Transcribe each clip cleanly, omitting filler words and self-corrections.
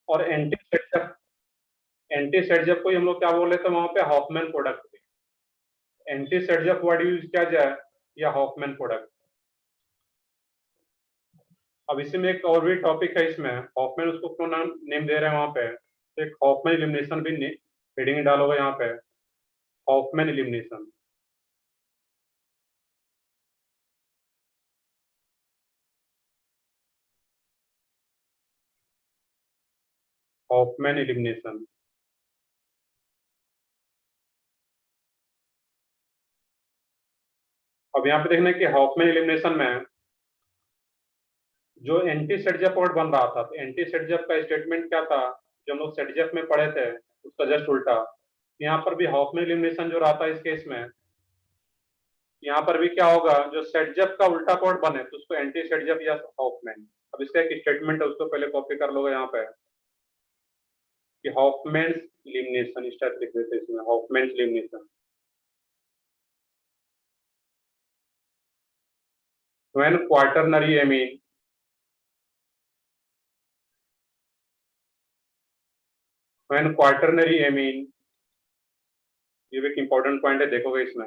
और anti set जब कोई हम लोग क्या बोल रहे थे वहां पे हॉफमैन प्रोडक्ट, एंटी सेट जब वर्ड यूज किया जाए या हॉफमैन प्रोडक्ट। अब इसी में एक और भी टॉपिक है, इसमें हॉफमैन उसको क्यों नाम नेम दे रहे हैं वहां पे, तो एक हॉफमैन एलिमिनेशन भी हेडिंग डालोगे यहाँ पे, हॉफमैन एलिमिनेशन। Hoffmann elimination. अब यहाँ पे देखना कि हॉफमैन एलिमिनेशन में जो एंटी सेटजेफ वर्ड बन रहा था, तो एंटी सेटजेफ का स्टेटमेंट क्या था जो हम लोग सेटजेफ में पढ़े थे, उसका जस्ट उल्टा। यहाँ पर भी हॉफमैन एलिमिनेशन जो रहा था इस केस में, यहाँ पर भी क्या होगा, जो सेटजेफ का उल्टा कोड बने तो उसको एंटी सेटजेफ या हॉफमैन। अब इसका एक स्टेटमेंट है, उसको पहले कॉपी कर लोगे यहाँ पे कि हॉफमैन्स एलिमिनेशन, इस टाइप लिख देते हैं इसमें, Hofmann's elimination. When quaternary amine when quaternary amine, ये भी एक इंपॉर्टेंट पॉइंट है, देखोगे इसमें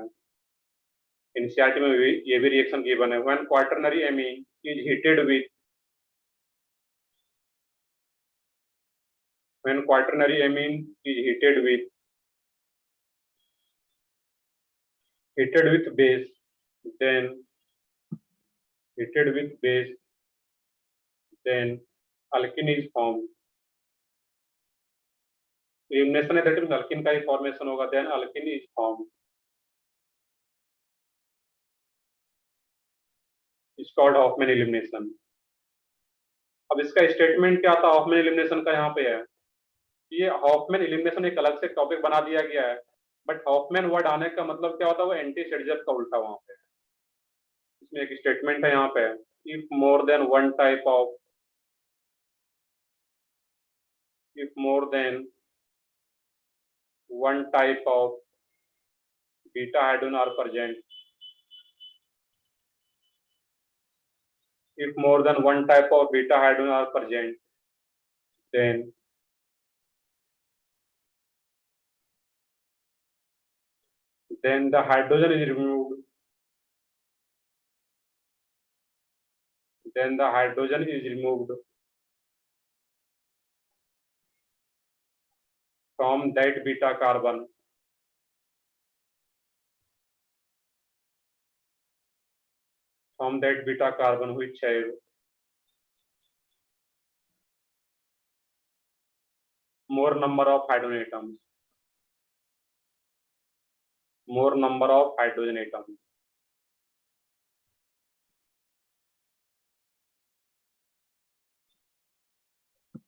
एनसीईआरटी में भी ये भी रिएक्शन गिवन है। When quaternary amine is heated with when quaternary amine is heated with base, then heated with base, then alkene is formed. Elimination है दैट मींस अल्किन का ही फॉर्मेशन होगा, then alkene is form. It's called Hofmann elimination. अब इसका statement क्या था Hofmann elimination का, यहाँ पे है ये हॉफमैन एलिमिनेशन एक अलग से टॉपिक बना दिया गया है, बट हॉफमैन वर्ड आने का मतलब क्या होता है, वो एंटी सेटजेफ का उल्टा वहां पे। इसमें एक स्टेटमेंट है यहाँ पे, if more than one type of if more than one type of beta hadron are present, if more than one type of beta hadron are present, then the hydrogen is removed, then the hydrogen is removed from that beta carbon, which have more number of hydrogen atoms, more number of hydrogen atoms.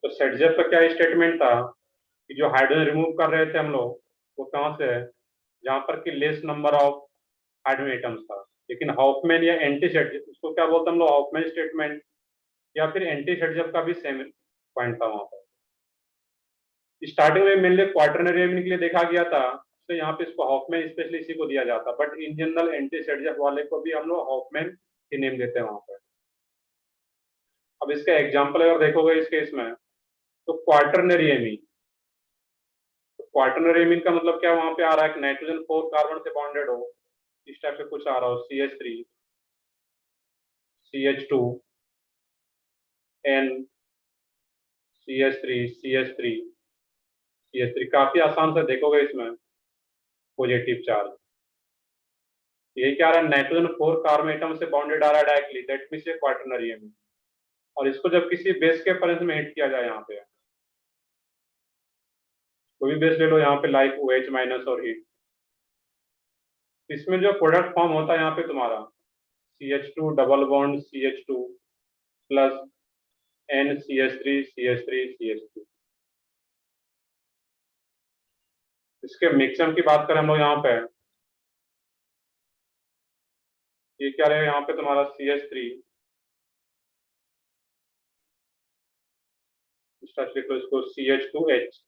तो सेटजेफ का क्या statement था कि जो hydrogen remove कर रहे थे हम लोग, वो कहाँ से है, जहां पर कि less number of hydrogen atoms था। लेकिन हॉफमैन या एंटी सेटजेफ, उसको क्या बोलते हैं हम लोग, हॉफमैन स्टेटमेंट या फिर एंटी सेटजेफ का भी सेम पॉइंट था वहां पर। स्टार्टिंग में मेनली क्वाटरनरी एमिन के लिए देखा गया था, तो यहाँ पे इसको हॉफमैन स्पेशली इसी को दिया जाता, बट इन जनरल एंटी सेटजेफ वाले को भी हम लोग हॉफमैन ही नेम देते हैं वहां पर। अब इसका एग्जाम्पल अगर देखोगे इस केस में, तो क्वाटरनरी एमिन, क्वाटरनरी एमिन का मतलब क्या वहां पे आ रहा है कि नाइट्रोजन 4 कार्बन से बॉन्डेड हो, इस टाइप से कुछ आ रहा हो, CH3 CH2 N CH3 CH3 CH3, काफी आसान से देखोगे इसमें पॉजिटिव चार्ज, ये क्या आ रहा है, नाइट्रोजन 4 कार्बन एटम से बॉन्डेड आ रहा है डायरेक्टली, दैट मींस ये क्वाटरनरी एमिन। और इसको जब किसी बेस के प्रेजेंस में हिट किया जाए, यहाँ पे कोई भी बेस ले लो, यहाँ पे लाइक OH माइनस और हीट, इसमें जो प्रोडक्ट फॉर्म होता है यहाँ पे तुम्हारा CH2 double bond CH2 plus NCH3 CH3 CH2। इसके मिक्सम की बात करें हम लोग यहाँ पे, ये क्या रहेगा यहाँ पे तुम्हारा CH3, इसको CH2H।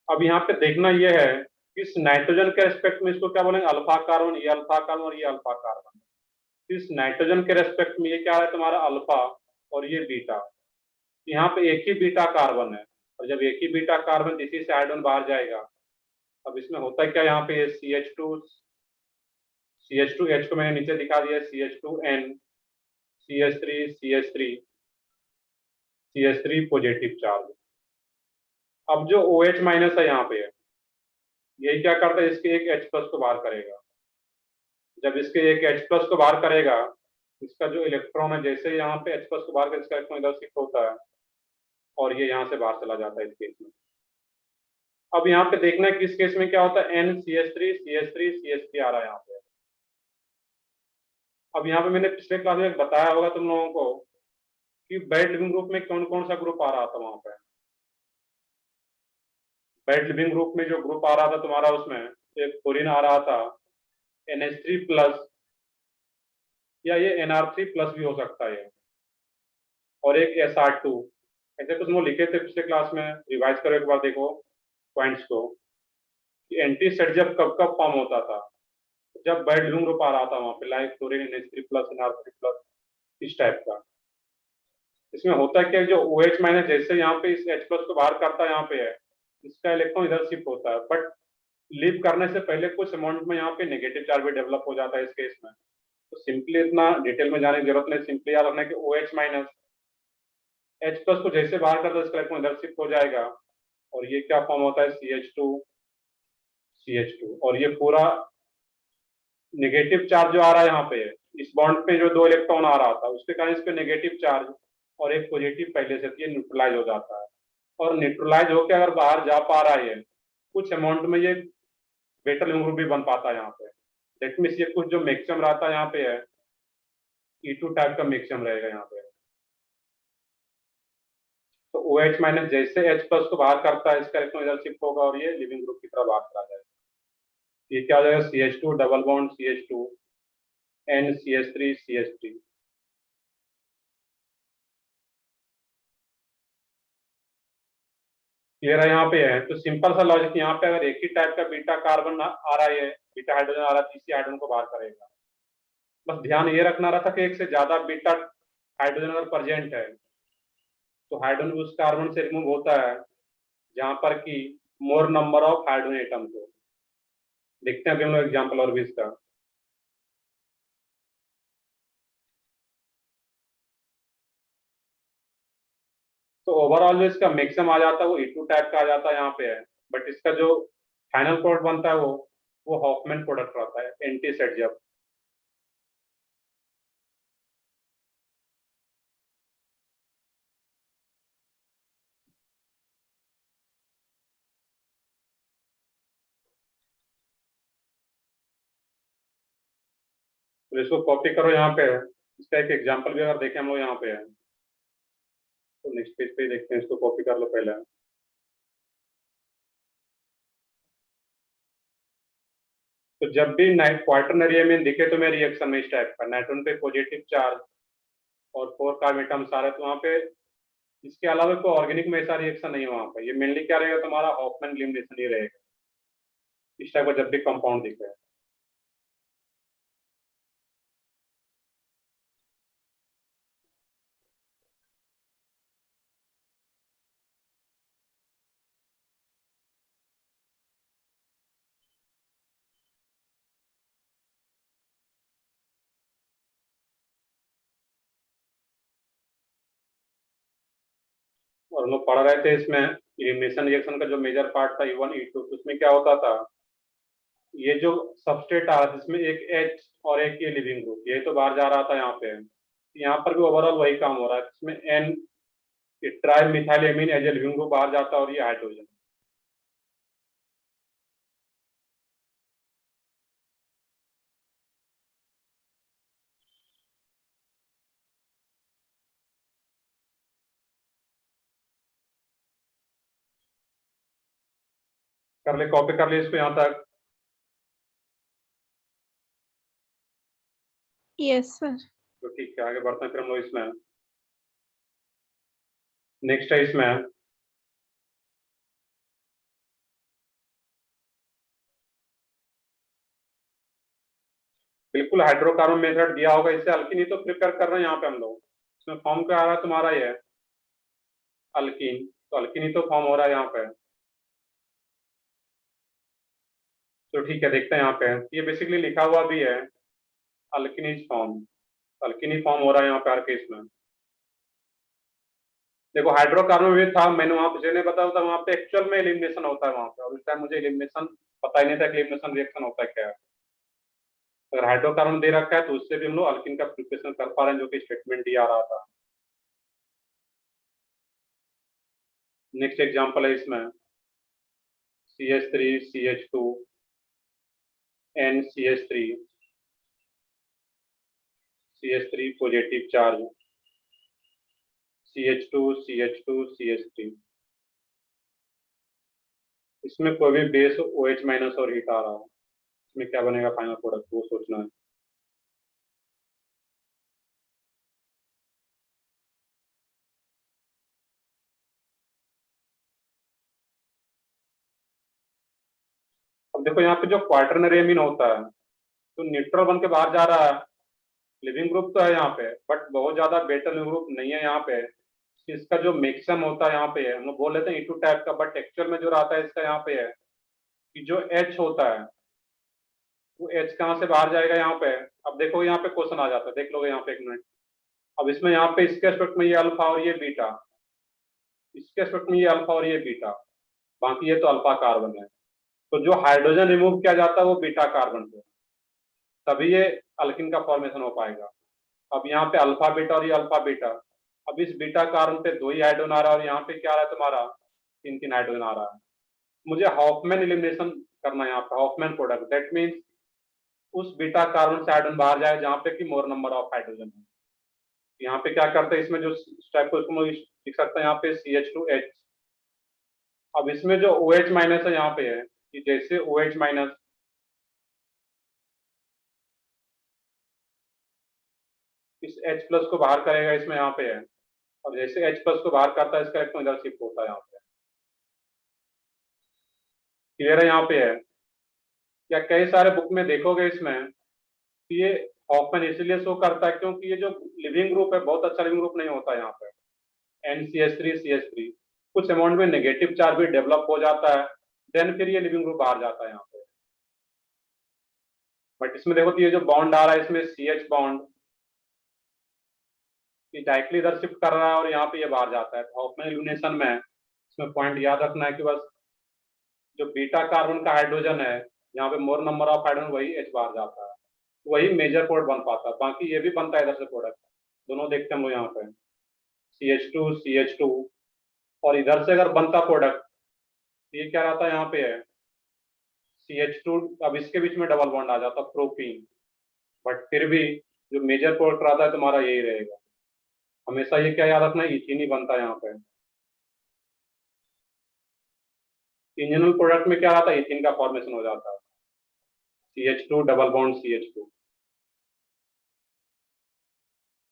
अब यहाँ पे देखना ये है कि इस नाइट्रोजन के रेस्पेक्ट में इसको क्या बोलेंगे, अल्फा कार्बन, ये अल्फा कार्बन और ये अल्फा कार्बन। इस नाइट्रोजन के रेस्पेक्ट में ये क्या है तुम्हारा अल्फा और ये बीटा, यहाँ पे एक ही बीटा कार्बन है, और जब एक ही बीटा कार्बन इसी से हाइड्रोजन बाहर जाएगा, अब इसमें होता है क्या, यहाँ पे CH2 H को मैंने नीचे दिखा दिया, CH2N CH3 पॉजिटिव चार्ज। अब जो OH माइनस है यहाँ पे, यही क्या करता है, इसके एक H प्लस को बाहर करेगा। जब इसके एक H प्लस को बाहर करेगा, इसका जो इलेक्ट्रॉन है जैसे यहाँ पे H प्लस को बाहर कर, इसका इलेक्ट्रॉन इधर शिफ्ट होता है और ये यहाँ से बाहर चला जाता है इस केस में। अब यहाँ पे देखना है किस केस में क्या होता है, NCH3 आ रहा है यहाँ पे। अब यहाँ पे मैंने पिछले क्लास में बताया होगा तुम लोगों को कि बेड लिविंग ग्रुप में कौन कौन सा ग्रुप आ रहा था वहां पे। बेड लिविंग ग्रुप में जो ग्रुप आ रहा था तुम्हारा, उसमें एक फ्लोरीन आ रहा था NH3 प्लस, या ये NR3 प्लस भी हो सकता है, और एक SR2। ऐसे कुछ वो लिखे थे पिछले क्लास में, रिवाइज करो एक बार, देखो पॉइंट्स को कि एंटी सेट जब कब कब फॉर्म होता था, जब बेड लिविंग ग्रुप आ रहा था वहां पे, like fluorine NH3 plus NR3 plus, इस टाइप का। इसमें होता है कि जो OH माइनस जैसे यहाँ पे इस H प्लस को बाहर करता है, यहाँ पे है, इसका इलेक्ट्रॉन इधर शिफ्ट होता है, बट लीव करने से पहले कुछ अमाउंट में यहाँ पे नेगेटिव चार्ज भी डेवलप हो जाता है इस केस में। तो सिंपली इतना डिटेल में जाने की जरूरत नहीं, सिंपली याद रखना है कि OH माइनस H प्लस को जैसे बाहर करता है, इसका इलेक्ट्रॉन इधर शिफ्ट हो जाएगा, और ये क्या फॉर्म होता है, CH2, और ये पूरा नेगेटिव चार्ज जो आ रहा है यहाँ पे, इस बॉन्ड पे जो 2 इलेक्ट्रॉन आ रहा था उसके कारण इस पे नेगेटिव चार्ज और एक पॉजिटिव पहले से, ये न्यूट्रलाइज हो जाता है, और न्यूट्रलाइज होकर अगर बाहर जा पा रहा है कुछ अमाउंट में, ये बेटर लिविंग ग्रुप भी बन पाता है यहाँ पे। दैट मीन्स ये कुछ जो मैक्सिमम रहता है यहाँ पे है, E2 टाइप का मैक्सिमम रहेगा यहाँ पे। तो OH माइनस जैसे H प्लस को बाहर करता है, इसका इलेक्ट्रॉन इधर शिफ्ट होगा और ये लिविंग ग्रुप की तरह बाहर चला जाएगा। ये क्या हो जाएगा, CH2 double bond CH2 NCH3 clear है यहाँ पे है। तो सिंपल सा लॉजिक, यहाँ पे अगर एक ही टाइप का बीटा कार्बन आ रहा है, बीटा हाइड्रोजन आ रहा है, इसी हाइड्रोजन को बाहर करेगा। बस ध्यान ये रखना रहता कि एक से ज्यादा बीटा हाइड्रोजन अगर प्रेजेंट है तो हाइड्रोजन उस कार्बन से रिमूव होता है जहां पर कि मोर नंबर ऑफ हाइड्रोजन एटम्स हो। देखते हैं अभी हम लोग एग्जाम्पल और भी इसका। तो ओवरऑल जो इसका मैक्सिमम आ जाता है वो E2 टाइप का आ जाता है यहाँ पे है, बट इसका जो फाइनल प्रोडक्ट बनता है वो हॉफमैन प्रोडक्ट रहता है, एंटी सेट जब। तो इसको कॉपी करो यहाँ पे, इसका एक एग्जाम्पल भी अगर देखें हम लोग यहाँ पे है, तो नेक्स्ट पेज पे देखते हैं, इसको कॉपी कर लो पहले। तो जब भी क्वार्टरनरी एमीन दिखे तो मैं रिएक्शन में इस टाइप का, नाइट्रोजन पे पॉजिटिव चार्ज और 4 कार्बन एटम सारे, तो वहाँ पे इसके अलावा कोई ऑर्गेनिक में ऐसा रिएक्शन नहीं है वहाँ पे। ये मेनली क्या रहेगा, तुम्हारा हॉफमैन एलिमिनेशन ही रहेगा इस टाइप का जब भी कंपाउंड दिखे। और हम लोग पढ़ रहे थे इसमें एलिमिनेशन रिएक्शन का जो मेजर पार्ट था E1 E2, तो उसमें क्या होता था, ये जो सबस्ट्रेट आ रहा था जिसमें एक H और एक ये लिविंग ग्रुप, ये तो बाहर जा रहा था यहाँ पे, यहाँ पर भी ओवरऑल वही काम हो रहा है, इसमें N tri methyl amine as a leaving group बाहर जाता है और ये हाइड्रोजन। कर ले, कॉपी कर ले इसको यहाँ तक। Yes sir. तो ठीक है, आगे बढ़ते हैं फिर हम लोग इसमें। नेक्स्ट है इसमें बिल्कुल हाइड्रोकार्बन मेथड दिया होगा, इससे अल्कीन ही तो प्रिपेयर कर रहे हैं यहाँ पे हम लोग। इसमें फॉर्म क्या आ रहा है तुम्हारा, ये अल्कीन, तो अल्कीन ही तो फॉर्म हो रहा है यहाँ पे। तो ठीक है, देखते हैं यहाँ पे, ये बेसिकली लिखा हुआ भी है alkene is form, alkyne he form हो रहा है यहाँ पे हर केस में। देखो हाइड्रोकार्बन में था, मैंने वहां पे जिन्हें बताया था, वहां पे एक्चुअल में एलिमिनेशन होता है वहां पे, और उस टाइम मुझे एलिमिनेशन पता ही नहीं था कि एलिमिनेशन रिएक्शन होता है क्या है। अगर हाइड्रोकार्बन दे रखा है तो उससे भी हम लोग अल्कीन का प्रिपरेशन कर पा रहे हैं, जो कि स्टेटमेंट दिया रहा था। नेक्स्ट एग्जांपल है इसमें CH3 CH2 NCH3, CH3 positive charge, CH2 CH2 CH3, इसमें कोई भी बेस OH माइनस और हीट आ रहा है, इसमें क्या बनेगा फाइनल प्रोडक्ट, वो सोचना है। अब देखो यहाँ पे जो क्वार्टरनरी एमीन होता है, तो न्यूट्रल बन के बाहर जा रहा है, लिविंग ग्रुप तो है यहाँ पे, बट बहुत ज्यादा बेटर लिविंग ग्रुप नहीं है यहाँ पे। इसका जो मैक्सिमम होता है यहाँ पे है, हम लोग बोल लेते हैं E2 टाइप का, बट एक्चुअल में जो रहता है इसका यहाँ पे है कि जो H होता है, वो H कहाँ से बाहर जाएगा यहाँ पे। अब देखो यहाँ पे क्वेश्चन आ जाता है, देख लोगे यहाँ पे एक मिनट। अब इसमें यहाँ पे इसके एस्पेक्ट में ये अल्फा और ये बीटा, इसके एस्पेक्ट में ये अल्फा और ये बीटा, बाकी ये तो अल्फा कार्बन है। तो जो हाइड्रोजन रिमूव किया जाता है वो बीटा कार्बन से, तभी ये अल्किन का फॉर्मेशन हो पाएगा। अब यहाँ पे अल्फा बीटा और ये अल्फा बीटा, अब इस बीटा कार्बन पे 2 ही हाइड्रोजन आ रहा है, और यहाँ पे क्या आ रहा है तुम्हारा 3 3 हाइड्रोजन आ रहा है। मुझे हॉफमैन एलिमिनेशन करना है यहाँ पे, हॉफमैन प्रोडक्ट, दैट मीन्स उस बीटा कार्बन से हाइड्रोजन बाहर जाए जहाँ पे कि मोर नंबर ऑफ हाइड्रोजन है। यहाँ पे क्या करते हैं, इसमें जो स्टेप को इसको लिख सकते हैं यहाँ पे CH2H। अब इसमें जो OH माइनस है यहाँ पे है कि जैसे OH माइनस इस H प्लस को बाहर करेगा, इसमें यहाँ पे है, और जैसे H प्लस को बाहर करता है इसका इलेक्ट्रॉन इधर शिफ्ट होता है यहाँ पे। क्लियर है यहाँ पे है या कई सारे बुक में देखोगे इसमें कि ये हॉफमैन इसलिए शो करता है क्योंकि ये जो लिविंग ग्रुप है बहुत अच्छा लिविंग ग्रुप नहीं होता है यहाँ पे, NCH3 CH3 कुछ अमाउंट में नेगेटिव चार्ज भी डेवलप हो जाता है, देन फिर ये लिविंग ग्रुप बाहर जाता है यहाँ पे। बट इसमें देखो तो ये जो बॉन्ड आ रहा है इसमें CH बॉन्ड, ये डायरेक्टली इधर शिफ्ट कर रहा है और यहाँ पे ये बाहर जाता है। तो हॉफमैन एलिमिनेशन में इसमें पॉइंट याद रखना है कि बस जो बीटा कार्बन का हाइड्रोजन है, यहाँ पे मोर नंबर ऑफ हाइड्रोजन, वही H बाहर जाता है, वही मेजर प्रोडक्ट बन पाता है। बाकी ये भी बनता है इधर से प्रोडक्ट, दोनों देखते हैं हम लोग यहाँ पे CH2 CH2, और इधर से अगर बनता प्रोडक्ट ये क्या रहता है यहाँ पे है CH2, अब इसके बीच में डबल बॉन्ड आ जाता प्रोपीन, बट फिर भी जो मेजर प्रोडक्ट रहता है तुम्हारा यही रहेगा हमेशा। ये क्या याद रखना है, इथीन ही बनता है यहाँ पे। इंजनल प्रोडक्ट में क्या रहता है, इथीन का फॉर्मेशन हो जाता है, CH2 double bond CH2।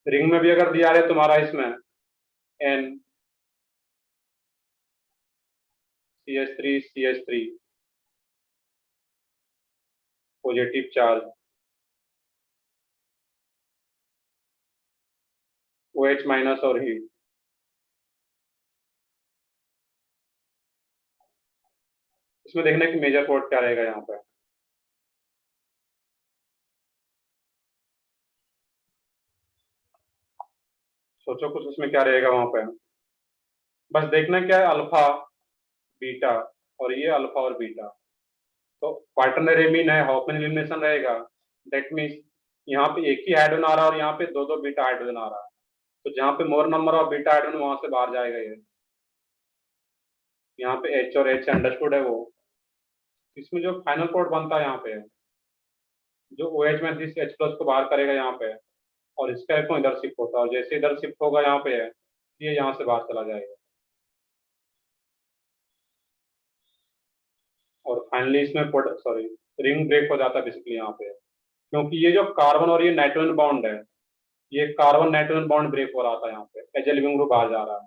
Ring में भी अगर दिया है तुम्हारा इसमें N CH3 CH3 positive charge, OH minus और हीट, इसमें देखना कि मेजर प्रोडक्ट क्या रहेगा यहाँ पे। सोचो कुछ उसमें क्या रहेगा वहां पे, बस देखना क्या है, अल्फा बीटा, और ये अल्फा और बीटा, तो क्वार्टरनरी मीन है, हॉफमैन एलिमिनेशन रहेगा। दैट मीन्स यहाँ पे एक ही हाइड्रोजन आ रहा है और यहाँ पे 2 2 बीटा हाइड्रोजन आ रहा है, तो जहाँ पे मोर नंबर ऑफ बीटा हाइड्रोजन वहां से बाहर जाएगा ये। यहाँ पे H और H अंडरस्टूड है वो। इसमें जो फाइनल प्रोडक्ट बनता है यहाँ पे जो OH में दिस H प्लस को बाहर करेगा यहाँ पे, और इसका इलेक्ट्रॉन इधर शिफ्ट होता है, और जैसे इधर शिफ्ट होगा यहाँ पे है ये यहाँ से बाहर चला जाएगा, और फाइनली इसमें प्रोडक्ट सॉरी रिंग ब्रेक हो जाता है बेसिकली यहाँ पे, क्योंकि ये जो कार्बन और ये नाइट्रोजन बॉन्ड है, ये कार्बन नाइट्रोजन बॉन्ड ब्रेक हो रहा था यहाँ पे, एच लिविंग ग्रुप बाहर जा रहा है,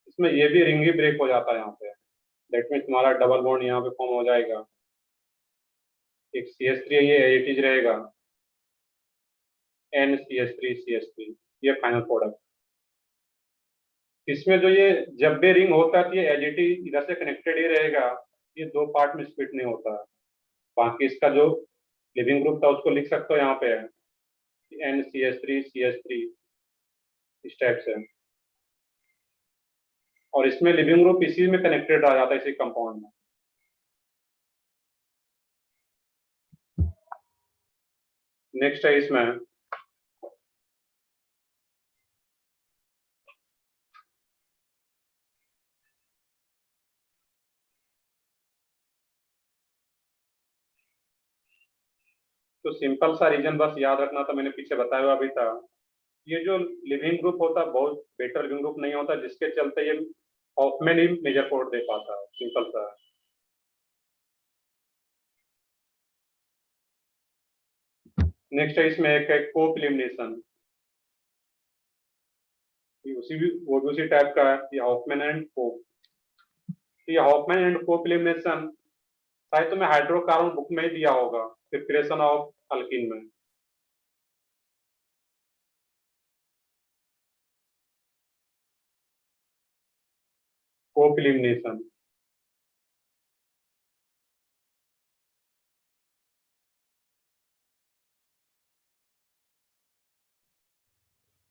इसमें ये भी रिंग ही ब्रेक हो जाता है यहाँ पे। दैट मीन तुम्हारा डबल बॉन्ड यहाँ पे फॉर्म हो जाएगा, एक CH3 है, ये एज इट इज रहेगा NCH3 CH3, ये फाइनल प्रोडक्ट। इसमें जो ये जब भी रिंग होता है तो ये एजिटी इधर से कनेक्टेड ही रहेगा, ये दो पार्ट में स्प्लिट नहीं होता है। बाकी इसका जो लिविंग ग्रुप था उसको लिख सकते हो यहाँ पे है NCH3CH3 इस टाइप से, और इसमें लिविंग ग्रुप इसी में कनेक्टेड आ जाता है इसी कंपाउंड में। नेक्स्ट है इसमें तो सिंपल सा रीजन बस याद रखना था, मैंने पीछे बताया हुआ भी था। ये जो लिविंग ग्रुप होता है बहुत बेटर लिविंग ग्रुप नहीं होता, जिसके चलते ये हॉफमैन ही मेजर कोड दे पाता है, सिंपल सा है। नेक्स्ट है इसमें एक है कोप-एलिमिनेशन, उसी भी वो भी उसी टाइप का है, ये हॉफमैन एंड कोप। ये हॉफमैन एंड कोप-एलिमिनेशन शायद तुम्हें हाइड्रोकार्बन बुक में ही दिया होगा, प्रिपरेशन ऑफ अल्किन में। कोप-एलिमिनेशन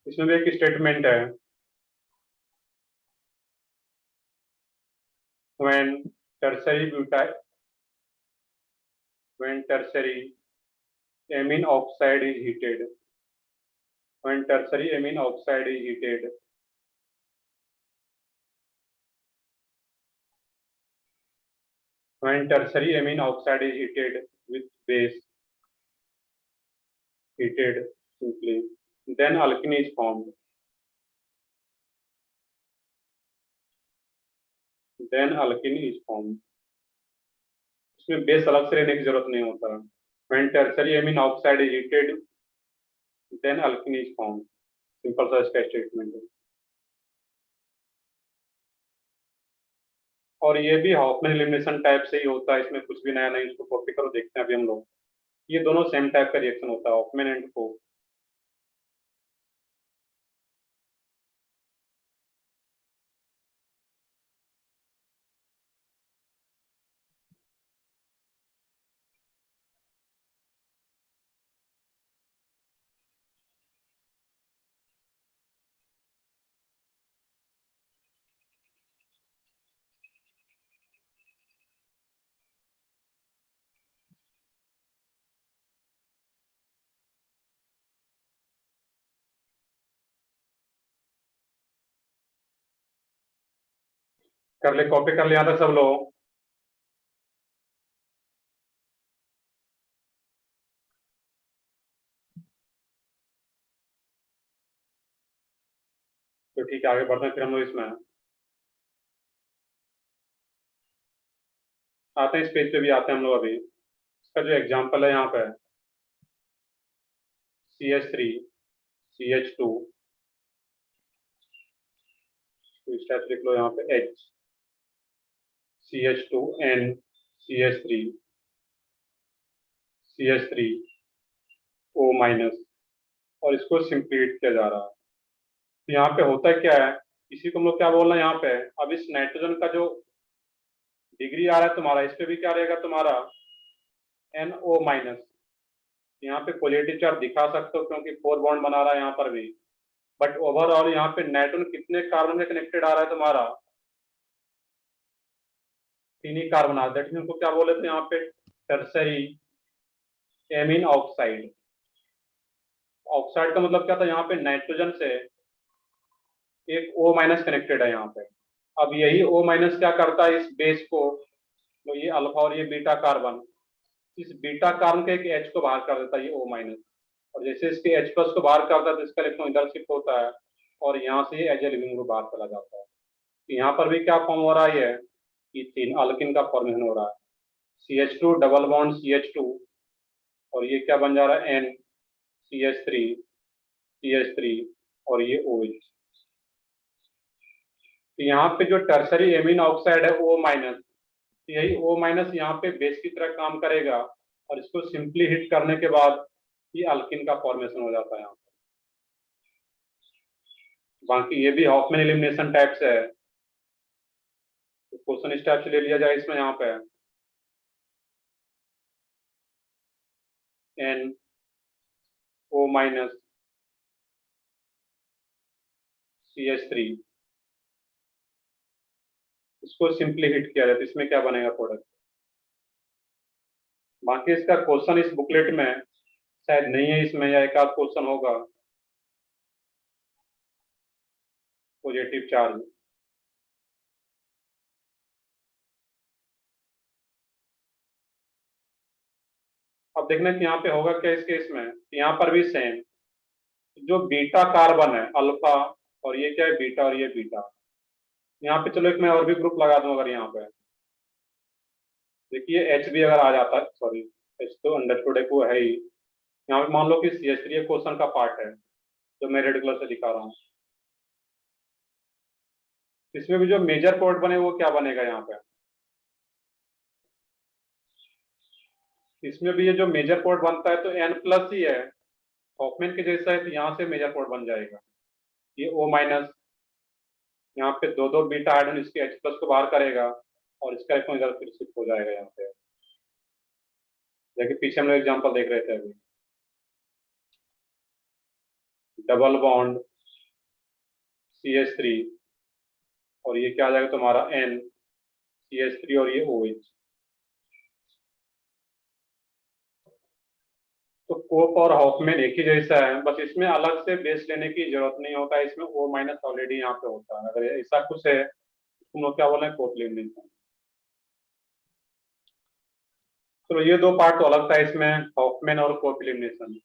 इसमें भी एक स्टेटमेंट है, when tertiary butyl when tertiary amine oxide is heated, when tertiary amine oxide is heated, when tertiary amine oxide is heated with base heated simply, then alkene is formed. Then alkene is formed. इसमें base अलग से लेने की जरूरत नहीं होता। When tertiary amine oxide is heated, then alkene is formed. Simple सा इसका स्टेटमेंट है। और ये भी हॉफमैन एलिमिनेशन टाइप से ही होता है, इसमें कुछ भी नया नहीं, इसको कॉपी करो, देखते हैं अभी हम लोग। ये दोनों सेम टाइप का रिएक्शन होता है, हॉफमैन एंड कोप। कर ले, कॉपी कर लिया था सब लोग। तो ठीक है, आगे बढ़ते हैं फिर हम लोग इसमें आते हैं, इस पेज पे भी आते हैं हम लोग अभी। इसका जो एग्जांपल है यहाँ पे CH3CH2, तो इस टाइप से लिख लो यहाँ पे H CH2N CH3 माइनस, और इसको सिंप्लीट किया जा रहा है। तो यहाँ पे होता है क्या है, इसी को हम लोग क्या बोल रहे हैं यहाँ पे, अब इस नाइट्रोजन का जो डिग्री आ रहा है तुम्हारा, इस पे भी क्या रहेगा तुम्हारा NO माइनस। यहाँ पे पॉजिटिव चार्ज दिखा सकते हो क्योंकि 4 बॉन्ड बना रहा है यहाँ पर भी, बट ओवरऑल यहाँ पे नाइट्रोजन कितने कार्बन से कनेक्टेड आ रहा है तुम्हारा, 3 ही कार्बन आ रहा है। दैट मीन को क्या बोले थे यहाँ पे, टर्सरी एमीन ऑक्साइड। ऑक्साइड का मतलब क्या था, यहाँ पे नाइट्रोजन से एक O माइनस कनेक्टेड है यहाँ पे। अब यही O माइनस क्या करता है, इस बेस को, तो ये अल्फा और ये बीटा कार्बन, इस बीटा कार्बन के एक H को बाहर कर देता है ये O माइनस, और जैसे इसके H प्लस को बाहर करता है तो इसका इलेक्ट्रॉन इधर शिफ्ट होता है और यहाँ से एज ए लिविंग ग्रुप बाहर चला जाता है। तो यहाँ पर भी क्या फॉर्म हो रहा है, ये तीन अल्किन का फॉर्मेशन हो रहा है, CH2 डबल बॉन्ड CH2, और ये क्या बन जा रहा है N CH3 और ये OH। तो यहाँ पे जो टर्सरी एमीन ऑक्साइड है O माइनस, यही O माइनस यहाँ पे बेस की तरह काम करेगा, और इसको सिंपली हिट करने के बाद ये अल्किन का फॉर्मेशन हो जाता है यहाँ पे। बाकी ये भी हॉफमैन एलिमिनेशन टाइप से है, तो क्वेश्चन इस टाइप से ले लिया जाए इसमें यहाँ पे एन ओ माइनस CH3, इसको सिंपली हिट किया जाए तो इसमें क्या बनेगा प्रोडक्ट। बाकी इसका क्वेश्चन इस बुकलेट में शायद नहीं है, इसमें या एक आध क्वेश्चन होगा। पॉजिटिव चार्ज, अब देखना कि यहाँ पे होगा क्या इस केस में, यहाँ पर भी सेम, जो बीटा कार्बन है अल्फा, और ये क्या है बीटा और ये बीटा। यहाँ पे चलो एक मैं और भी ग्रुप लगा दूं अगर यहाँ पे देखिए एच भी अगर आ जाता है, सॉरी एच तो अंडरस्टूड है वो है ही, यहाँ पे मान लो कि CH3 क्वेश्चन का पार्ट है जो मैं रेड कलर से दिखा रहा हूँ। इसमें भी जो मेजर पोर्ट बने वो क्या बनेगा यहाँ पे, इसमें भी ये जो मेजर पोर्ट बनता है तो N+ ही है, हॉफमैन के जैसा है, तो यहाँ से मेजर पोर्ट बन जाएगा ये O माइनस, यहाँ पे दो दो बीटा हाइड्रोजन इसके H+ को बाहर करेगा और इसका इलेक्ट्रॉन इधर फिर शिफ्ट हो जाएगा यहाँ पे, जैसे पीछे हम लोग एग्जाम्पल देख रहे थे अभी, डबल बॉन्ड CH3 और ये क्या आ जाएगा तुम्हारा N CH3 और ये OH। तो कोप और हॉफमैन एक ही जैसा है, बस इसमें अलग से बेस लेने की जरूरत नहीं होता है, इसमें O माइनस ऑलरेडी यहाँ पे होता है, अगर ऐसा कुछ है तुम लोग क्या बोले कोप एलिमिनेशन। चलो ये दो पार्ट तो अलग था इसमें, हॉफमैन और कोप एलिमिनेशन।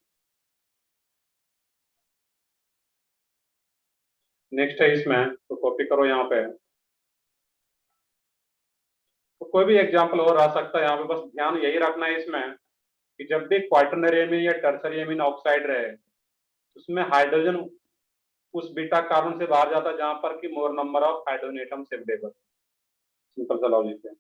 नेक्स्ट है इसमें, तो कॉपी करो यहाँ पे, तो कोई भी एग्जाम्पल और आ सकता है यहाँ पे, बस ध्यान यही रखना है इसमें कि जब भी क्वाटरनरी एमीन या टर्सरी एमीन ऑक्साइड रहे, उसमें हाइड्रोजन उस बीटा कार्बन से बाहर जाता है जहां पर कि मोर number of hydrogen atoms available, simple सा लॉजिक है।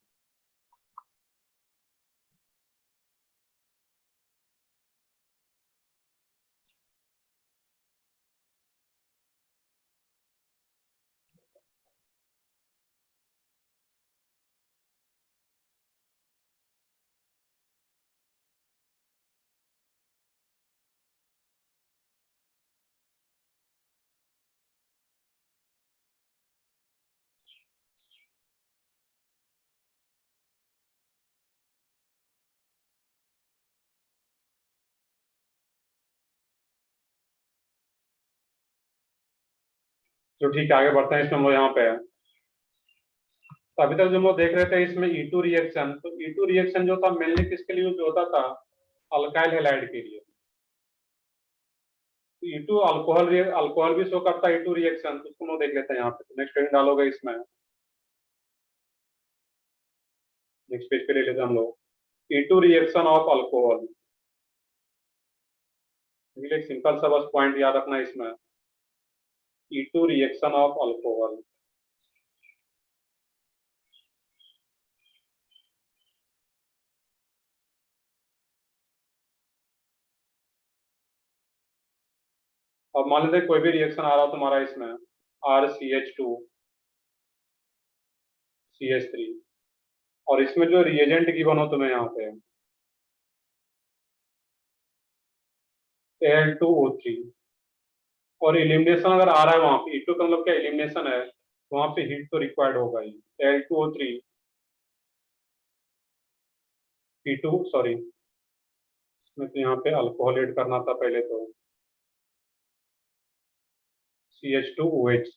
तो ठीक है आगे बढ़ते हैं, इसमें हम लोग यहाँ पे तो अभी तक जो हम लोग देख रहे थे इसमें E2 रिएक्शन, तो E2 रिएक्शन जो था मेनली किसके लिए यूज होता था, अल्काइल हैलाइड के लिए। तो E2 अल्कोहल अल्कोहल भी शो करता है E2 रिएक्शन, तो उसको हम लोग देख लेते हैं यहाँ पे, नेक्स्ट पेज डालोगे इसमें, नेक्स्ट पेज पे ले लेते हैं हम लोग E2 रिएक्शन ऑफ अल्कोहल। एक सिंपल सा बस पॉइंट याद रखना है इसमें, E2 रिएक्शन ऑफ अल्कोहल। अब मान लेते हैं कोई भी रिएक्शन आ रहा हो तुम्हारा इसमें RCH2 CH3, और इसमें जो रिएजेंट गिवन हो तुम्हें यहाँ पे Al2O3, और एलिमिनेशन अगर आ रहा है वहां पे E2 का मतलब क्या एलिमिनेशन है, वहां पे हीट तो रिक्वायर्ड होगा ही, Al2O3 P2 सॉरी, इसमें तो यहाँ पे अल्कोहल ऐड करना था पहले, तो CH2OH,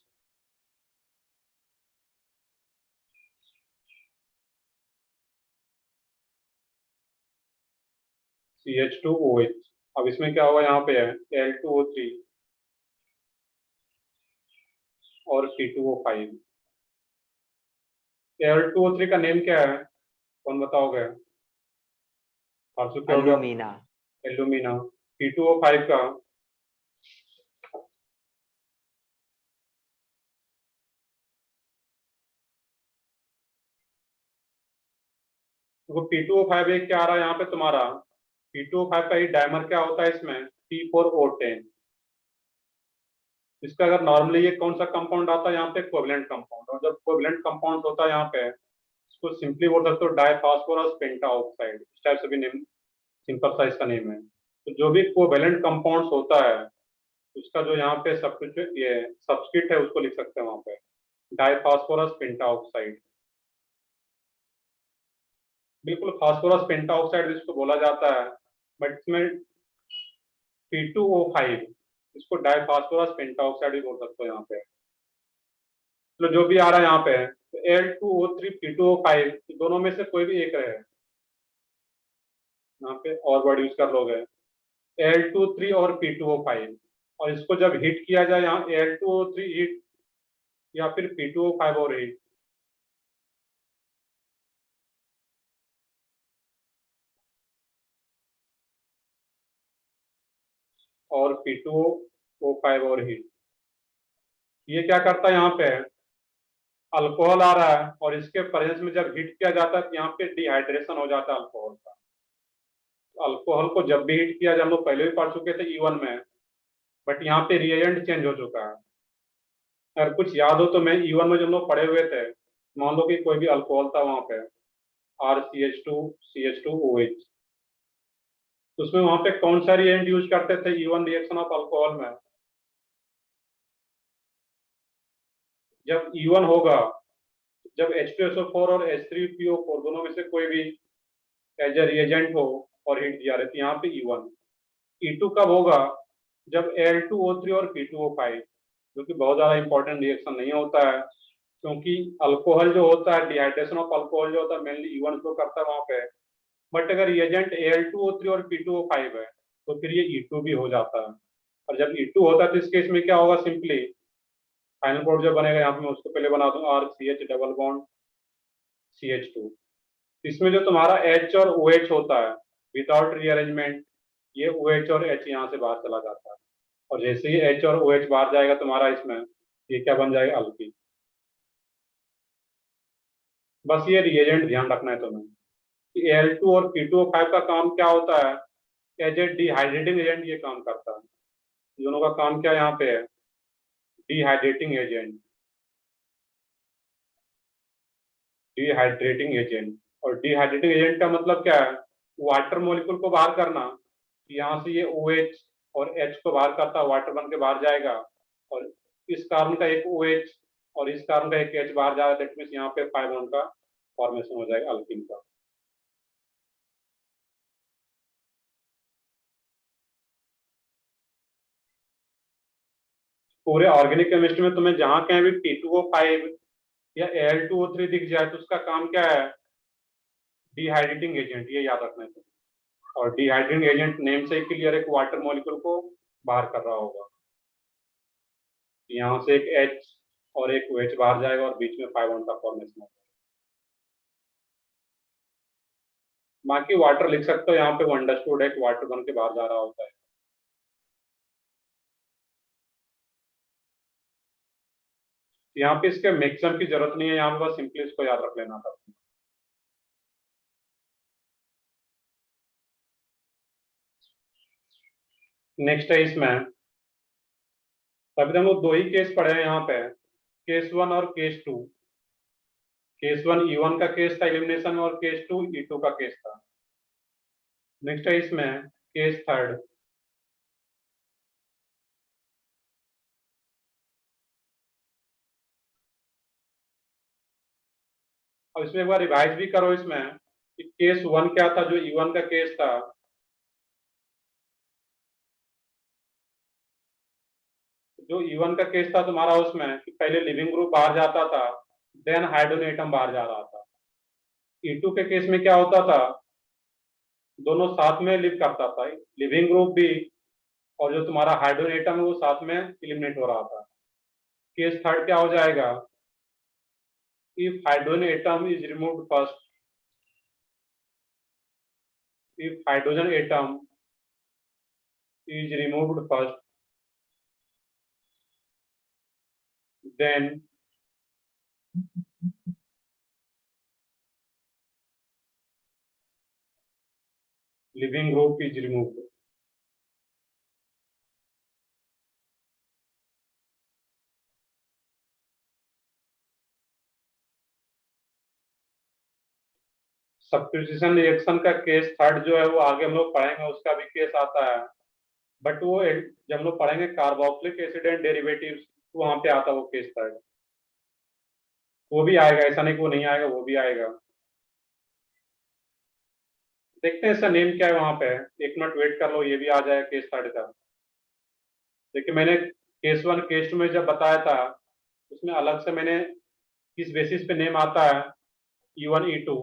CH2OH। अब इसमें क्या होगा, यहाँ पे है Al2O3 और C2O5। Al2O3 का नेम क्या है, कौन बताओगे, परसों क्या हो गया, अलुमिना। एल्यूमिना। P2O5 का तो P2O5 एक क्या आ रहा है यहाँ पे तुम्हारा, P2O5 का ही डायमर क्या होता है इसमें T4O10, इसका अगर नॉर्मली ये कौन सा कंपाउंड आता है यहाँ पे, कोवलेंट कंपाउंड, और जब कोवलेंट कंपाउंड होता है यहाँ पे इसको सिंपली बोल सकते हो डाइफॉस्फोरस पेंटाऑक्साइड, इस टाइप से भी नेम, सिंपल सा इसका नेम है। तो जो भी कोवलेंट कंपाउंड्स होता है उसका जो यहाँ पे सब्स्टिट्यूट ये सब्स्टिट्यूट है उसको लिख सकते हैं वहां पे डाइफॉस्फोरस पेंटाऑक्साइड। बिल्कुल फास्फोरस पेंटाऑक्साइड इसको बोला जाता है, बट इसमें P2O5, इसको डाइफॉस्फोरस पेंटाऑक्साइड भी बोल सकते हो यहाँ पे। तो जो भी आ रहा है यहाँ पे तो L2O3 P2O5 दोनों में से कोई भी एक रहे, यहाँ पे और वर्ड यूज कर लोगे L23 और P2O5, और इसको जब हिट किया जाए यहाँ L2O3 हिट या फिर P2O5 और हिट, और P2O5 और हिट, ये क्या करता है यहाँ पे अल्कोहल आ रहा है और इसके प्रेजेंस में जब हीट किया जाता है तो यहाँ पे डिहाइड्रेशन हो जाता है अल्कोहल का। अल्कोहल को जब भी हीट किया जाए, हम लोग पहले भी पढ़ चुके थे E1 में, बट यहाँ पे रिएजेंट चेंज हो चुका है। अगर कुछ याद हो तो मैं E1 में जब हम लोग पढ़े हुए थे, मान लो कि कोई भी अल्कोहल था वहां पे RCH2CH2OH, तो उसमें वहां पे कौन सा रिएजेंट यूज करते थे E1 रिएक्शन ऑफ अल्कोहल में? जब E1 होगा, जब H2SO4 और H3PO4 दोनों में से कोई भी एज ए रिएजेंट हो और हीट दिया रहती है यहाँ पे E1। E2 कब होगा? जब L2O3 और P2O5, जो कि बहुत ज्यादा इंपॉर्टेंट रिएक्शन नहीं होता है, क्योंकि अल्कोहल जो होता है डिहाइड्रेशन ऑफ अल्कोहल जो होता है मेनली E1 को करता है वहां पे, बट अगर रिएजेंट Al2O3 और P2O5 है तो फिर ये E2 भी हो जाता है। और जब E2 होता है तो इस केस में क्या होगा, सिंपली फाइनल कोड जो बनेगा यहाँ पे मैं उसको पहले बना दूंगा RCH डबल बॉन्ड CH2। इसमें जो तुम्हारा H और OH होता है विदाउट रीअरेंजमेंट, ये OH और H यहाँ से बाहर चला जाता है, और जैसे ही H और OH बाहर जाएगा तुम्हारा इसमें, ये क्या बन जाएगा, अल्कीन। बस ये रिएजेंट ध्यान रखना है तुम्हें कि Al2 और P2O5 का काम क्या होता है, एज ए डिहाइड्रेटिंग एजेंट ये काम करता है। दोनों का काम क्या यहाँ पे है, डिहाइड्रेटिंग एजेंट, डिहाइड्रेटिंग एजेंट। और डिहाइड्रेटिंग एजेंट का मतलब क्या है, वाटर मॉलिक्यूल को बाहर करना। यहाँ से ये OH और H को बाहर करता, वाटर बन के बाहर जाएगा, और इस कार्बन का एक OH और इस कार्बन का एक H बाहर जाएगा, दैट मीन्स यहाँ पे 5 बॉन्ड का फॉर्मेशन हो जाएगा अल्कीन का। पूरे ऑर्गेनिक केमिस्ट्री में तुम्हें जहां कहीं भी P2O5 या Al2O3 दिख जाए तो उसका काम क्या है, डिहाइड्रेटिंग एजेंट, ये याद रखना है तुम्हें। और डिहाइड्रेटिंग एजेंट नेम से ही क्लियर है कि वाटर मॉलिक्यूल को बाहर कर रहा होगा। यहाँ से एक H और एक OH बाहर जाएगा और बीच में 5 बॉन्ड का फॉर्मेशन होगा। बाकी वाटर लिख सकते हो यहाँ पे, अंडरस्टूड है कि वाटर बन के बाहर जा रहा होता है। यहाँ पे इसके मैक्सिमम की जरूरत नहीं है, यहाँ पे बस सिंपली इसको याद रख लेना था। नेक्स्ट है इसमें, तभी तो हम लोग दो ही केस पढ़े हैं यहाँ पे, केस 1 और केस 2। केस 1 E1 का केस था एलिमिनेशन में, और केस 2 E2 का केस था। नेक्स्ट है इसमें केस थर्ड। अब इसमें एक बार रिवाइज भी करो इसमें कि केस 1 क्या था जो E1 का केस था। जो E1 का केस था तुम्हारा उसमें कि पहले लिविंग ग्रुप बाहर जाता था, देन हाइड्रोजन एटम बाहर जा रहा था। E2 के केस में क्या होता था, दोनों साथ में लिव करता था, लिविंग ग्रुप भी और जो तुम्हारा हाइड्रोजन एटम है वो साथ में इलिमिनेट हो रहा था। केस थर्ड क्या हो जाएगा, if hydrogen atom is removed first, if hydrogen atom is removed first, then living group is removed. Substitution reaction का केस थर्ड जो है वो आगे हम लोग पढ़ेंगे, उसका भी केस आता है, बट वो जब हम लोग पढ़ेंगे कार्बोक्सिलिक एसिड एंड डेरिवेटिव्स तो वहां पे आता है वो केस थर्ड, वो भी आएगा, ऐसा नहीं कि वो नहीं आएगा, वो भी आएगा। देखते हैं इसका नेम क्या है वहां पे, एक मिनट वेट कर लो, ये भी आ जाएगा केस थर्ड का। देखिए मैंने केस वन केस टू में जब बताया था उसमें अलग से मैंने किस बेसिस पे नेम आता है E1 E2,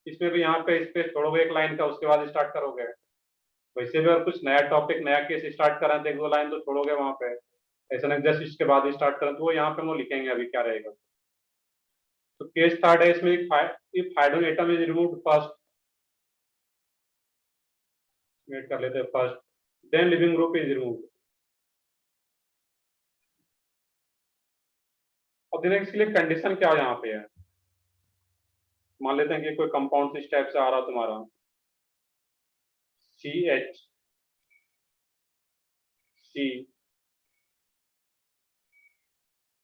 इसमें भी यहाँ पे इस पे छोड़ोगे एक लाइन का, उसके बाद स्टार्ट करोगे। वैसे भी और कुछ नया टॉपिक नया केस स्टार्ट करें तो एक दो लाइन तो छोड़ोगे वहां पे, ऐसा नहीं जस्ट इसके बाद स्टार्ट करें, तो वो यहाँ पे हम लोग लिखेंगे अभी क्या रहेगा। तो केस थर्ड है इसमें, if hydrogen atom is removed first, wait कर लेते हैं first, then leaving group is removed. अब देखिए इसके लिए कंडीशन क्या यहाँ पे है, मान लेते हैं कि कोई कंपाउंड इस टाइप से आ रहा तुम्हारा CH C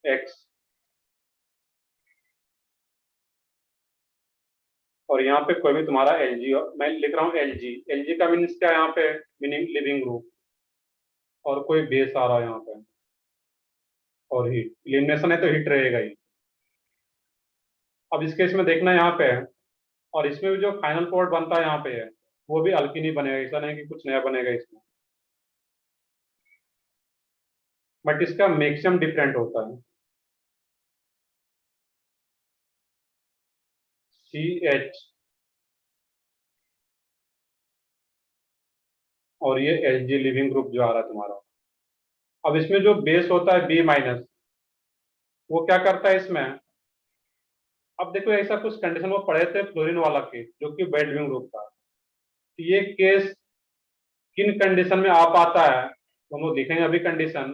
X, और यहाँ पे कोई भी तुम्हारा Lg, मैं लिख रहा हूँ Lg का मीन्स क्या है यहाँ पे, मीनिंग लिविंग ग्रुप, और कोई बेस आ रहा है यहाँ पे, और हीट, एलिमिनेशन है तो हीट रहेगा ही। अब इस केस में देखना यहाँ पे है, और इसमें भी जो फाइनल प्रोडक्ट बनता है यहाँ पे है वो भी अल्कीन ही बनेगा, ऐसा नहीं कि कुछ नया बनेगा इसमें, बट इसका मैक्सिमम डिफरेंट होता है। CH और ये Lg लिविंग ग्रुप जो आ रहा है तुम्हारा। अब इसमें जो बेस होता है B माइनस, वो क्या करता है इसमें, अब देखो ऐसा कुछ कंडीशन वो पढ़े थे फ्लोरीन वाला केस जो कि बेड लिविंग ग्रुप था, तो ये केस किन कंडीशन में आ पाता है तो हम लोग देखेंगे अभी कंडीशन,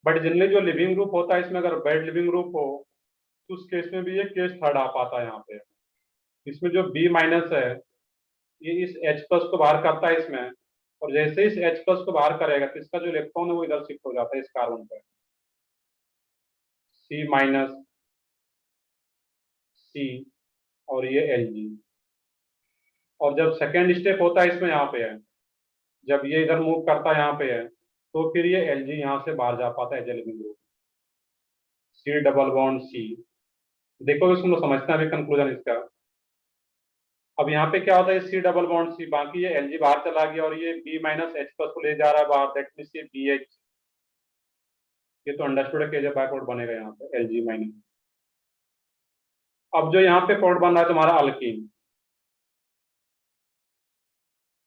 बट जनरली जो लिविंग ग्रुप होता है इसमें अगर बेड लिविंग ग्रुप हो तो उस केस में भी ये केस थर्ड आ पाता है यहाँ पे। इसमें जो B माइनस है ये इस H प्लस को बाहर करता है इसमें, और जैसे इस H प्लस को बाहर करेगा तो इसका जो इलेक्ट्रॉन है वो इधर शिफ्ट हो जाता है इस कार्बन पे, C माइनस C और ये Lg, और जब सेकेंड स्टेप होता है इसमें यहाँ पे है, जब ये इधर मूव करता है यहाँ पे है तो फिर ये Lg यहाँ से बाहर जा पाता है leaving group, C double bond C। देखो इसको समझते हैं अभी कंक्लूजन इसका। अब यहाँ पे क्या होता है C डबल बॉन्ड C, बाकी ये Lg बाहर चला गया और ये B माइनस H प्लस को ले जा रहा है बाहर, दैट मीन्स ये BH, ये तो अंडरस्टूड है कि जब बाइप्रोडक्ट बनेगा यहाँ पे Lg माइनस। अब जो यहाँ पे प्रोडक्ट बन रहा है तुम्हारा अल्कीन,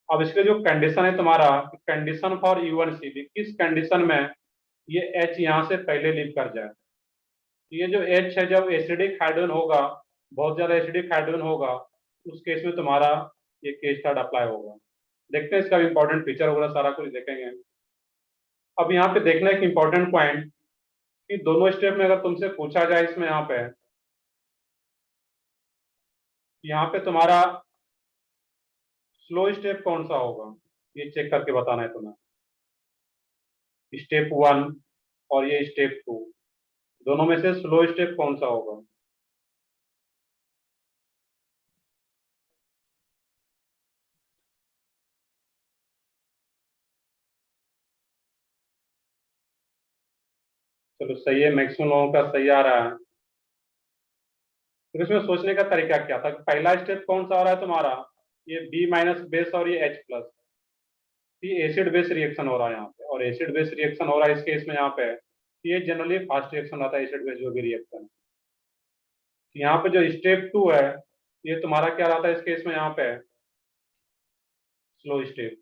अब इसके जो कंडीशन है तुम्हारा, कंडीशन फॉर U1C, किस कंडीशन में ये H यहाँ से पहले लीव कर जाए, ये जो H है जब एसिडिक हाइड्रोजन होगा, बहुत ज्यादा एसिडिक हाइड्रोजन होगा, उस केस में तुम्हारा ये केस थर्ड अप्लाई होगा। देखते हैं इसका इंपॉर्टेंट फीचर वगैरह सारा कुछ देखेंगे। अब यहाँ पे देखना एक इंपॉर्टेंट पॉइंट कि दोनों स्टेप में अगर तुमसे पूछा जाए इसमें यहाँ पे तुम्हारा स्लो स्टेप कौन सा होगा, ये चेक करके बताना है तुम्हें, स्टेप वन और ये स्टेप टू, दोनों में से स्लो स्टेप कौन सा होगा। चलो सही है, मैक्सिमम लोगों का सही आ रहा है। तो इसमें सोचने का तरीका क्या था, पहला स्टेप कौन सा आ रहा है तुम्हारा, ये B माइनस बेस और ये H प्लस, ये एसिड बेस रिएक्शन हो रहा है यहाँ पे, और एसिड बेस रिएक्शन हो रहा है इस केस में यहाँ पे, ये जनरली फास्ट रिएक्शन रहता है एसिड बेस जो भी रिएक्शन। यहाँ पे जो स्टेप टू है ये तुम्हारा क्या रहता है इस केस में यहाँ पे, स्लो स्टेप।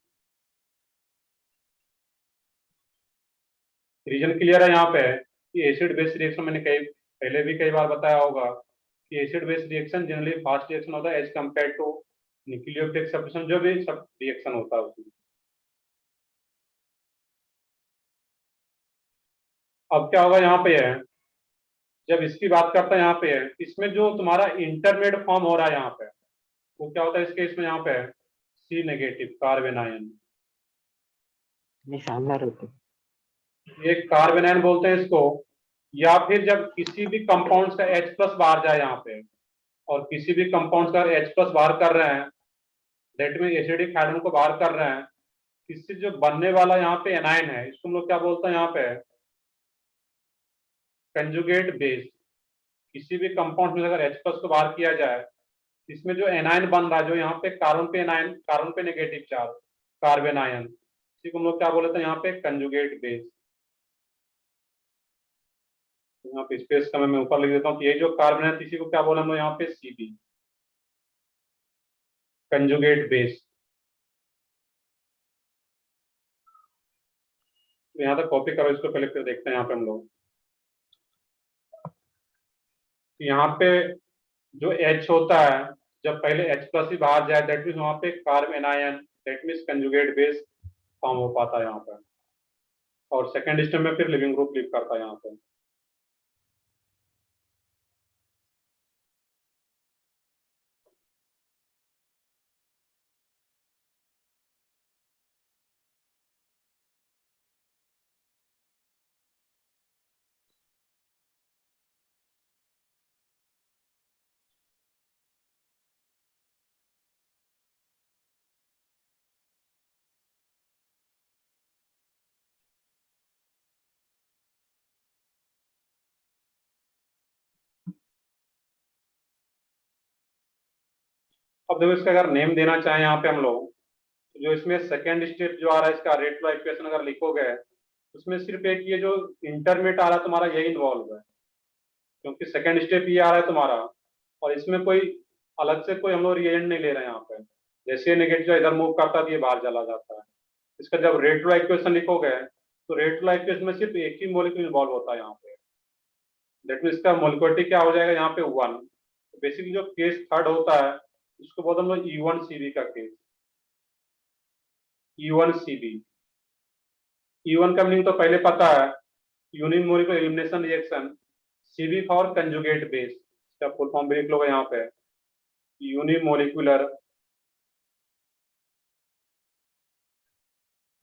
रीजन क्लियर है यहाँ पे कि एसिड बेस रिएक्शन मैंने कई पहले भी कई बार बताया होगा कि acid base reaction generally fast reaction होता है as compare to nucleophilic substitution, जो भी सब रिएक्शन होता है उसमें। अब क्या होगा यहाँ पे है, जब इसकी बात करता है यहाँ पे है, इसमें जो तुम्हारा इंटरमीडिएट फॉर्म हो रहा है यहाँ पे वो क्या होता है इस केस में यहाँ पे C नेगेटिव कार्बन आयन, ये शानदार होते हैं। ये कार्बन आयन बोलते हैं इसको। या फिर जब किसी भी कंपाउंड का H प्लस बाहर जाए यहाँ पे और किसी भी कंपाउंड का H प्लस बाहर कर रहे हैं, दैट मीन एसिडिक हाइड्रोजन को बाहर कर रहे हैं, इससे जो बनने वाला यहाँ पे एनायन है, इसको हम लोग क्या बोलते हैं यहाँ पे, कंजुगेट बेस। किसी भी कंपाउंड में अगर H प्लस को बाहर किया जाए, इसमें जो एनायन बन रहा है, जो यहाँ पे कार्बन पे एनायन, कार्बन पे नेगेटिव चार्ज, कार्बन आयन, इसी को हम लोग क्या बोलते हैं यहाँ पे, कंजुगेट बेस। यहाँ पे स्पेस का मैं ऊपर लिख देता हूँ, ये जो कार्बन है इसी को क्या बोले हम लोग यहाँ पे, Cb, कंजुगेट बेस। यहाँ तक कॉपी करो इसको, पहले फिर देखते हैं यहाँ पे हम लोग। यहाँ पे जो H होता है, जब पहले H प्लस ही बाहर जाए, दैट मीन्स वहाँ पे carbon ion, that means conjugate base form हो पाता है यहाँ पे, और सेकेंड स्टेप में फिर लिविंग ग्रुप लिव करता है यहाँ पे। अब देखो इसका अगर नेम देना चाहें यहाँ पे हम लोग, तो जो इसमें सेकेंड स्टेप जो आ रहा है इसका, रेट फ्लो इक्वेशन अगर लिखोगे, उसमें सिर्फ एक ये जो इंटरमीडिएट आ रहा है तुम्हारा, यही इन्वॉल्व है, क्योंकि सेकेंड स्टेप ये आ रहा है तुम्हारा, और इसमें कोई अलग से कोई हम लोग रिएजेंट नहीं ले रहे हैं यहाँ पे। जैसे नेगेटिव इधर मूव करता है तो ये बाहर चला जाता है। इसका जब रेट फ्लो इक्वेशन लिखोगे, तो रेट फ्लो इक्वेशन में सिर्फ एक ही मॉलिक्यूल इन्वॉल्व होता है यहाँ पे, दैट मीन इसका मोलिकुलरिटी क्या हो जाएगा यहाँ पे, 1। तो बेसिकली जो केस थर्ड होता है, इसको बोलते हैं हम लोग E1CB का केस, E1CB। E1 का मीनिंग तो पहले पता है, unit molecular elimination reaction, CB for conjugate base. इसका फुल फॉर्म भी लिख लो यहाँ पे, unimolecular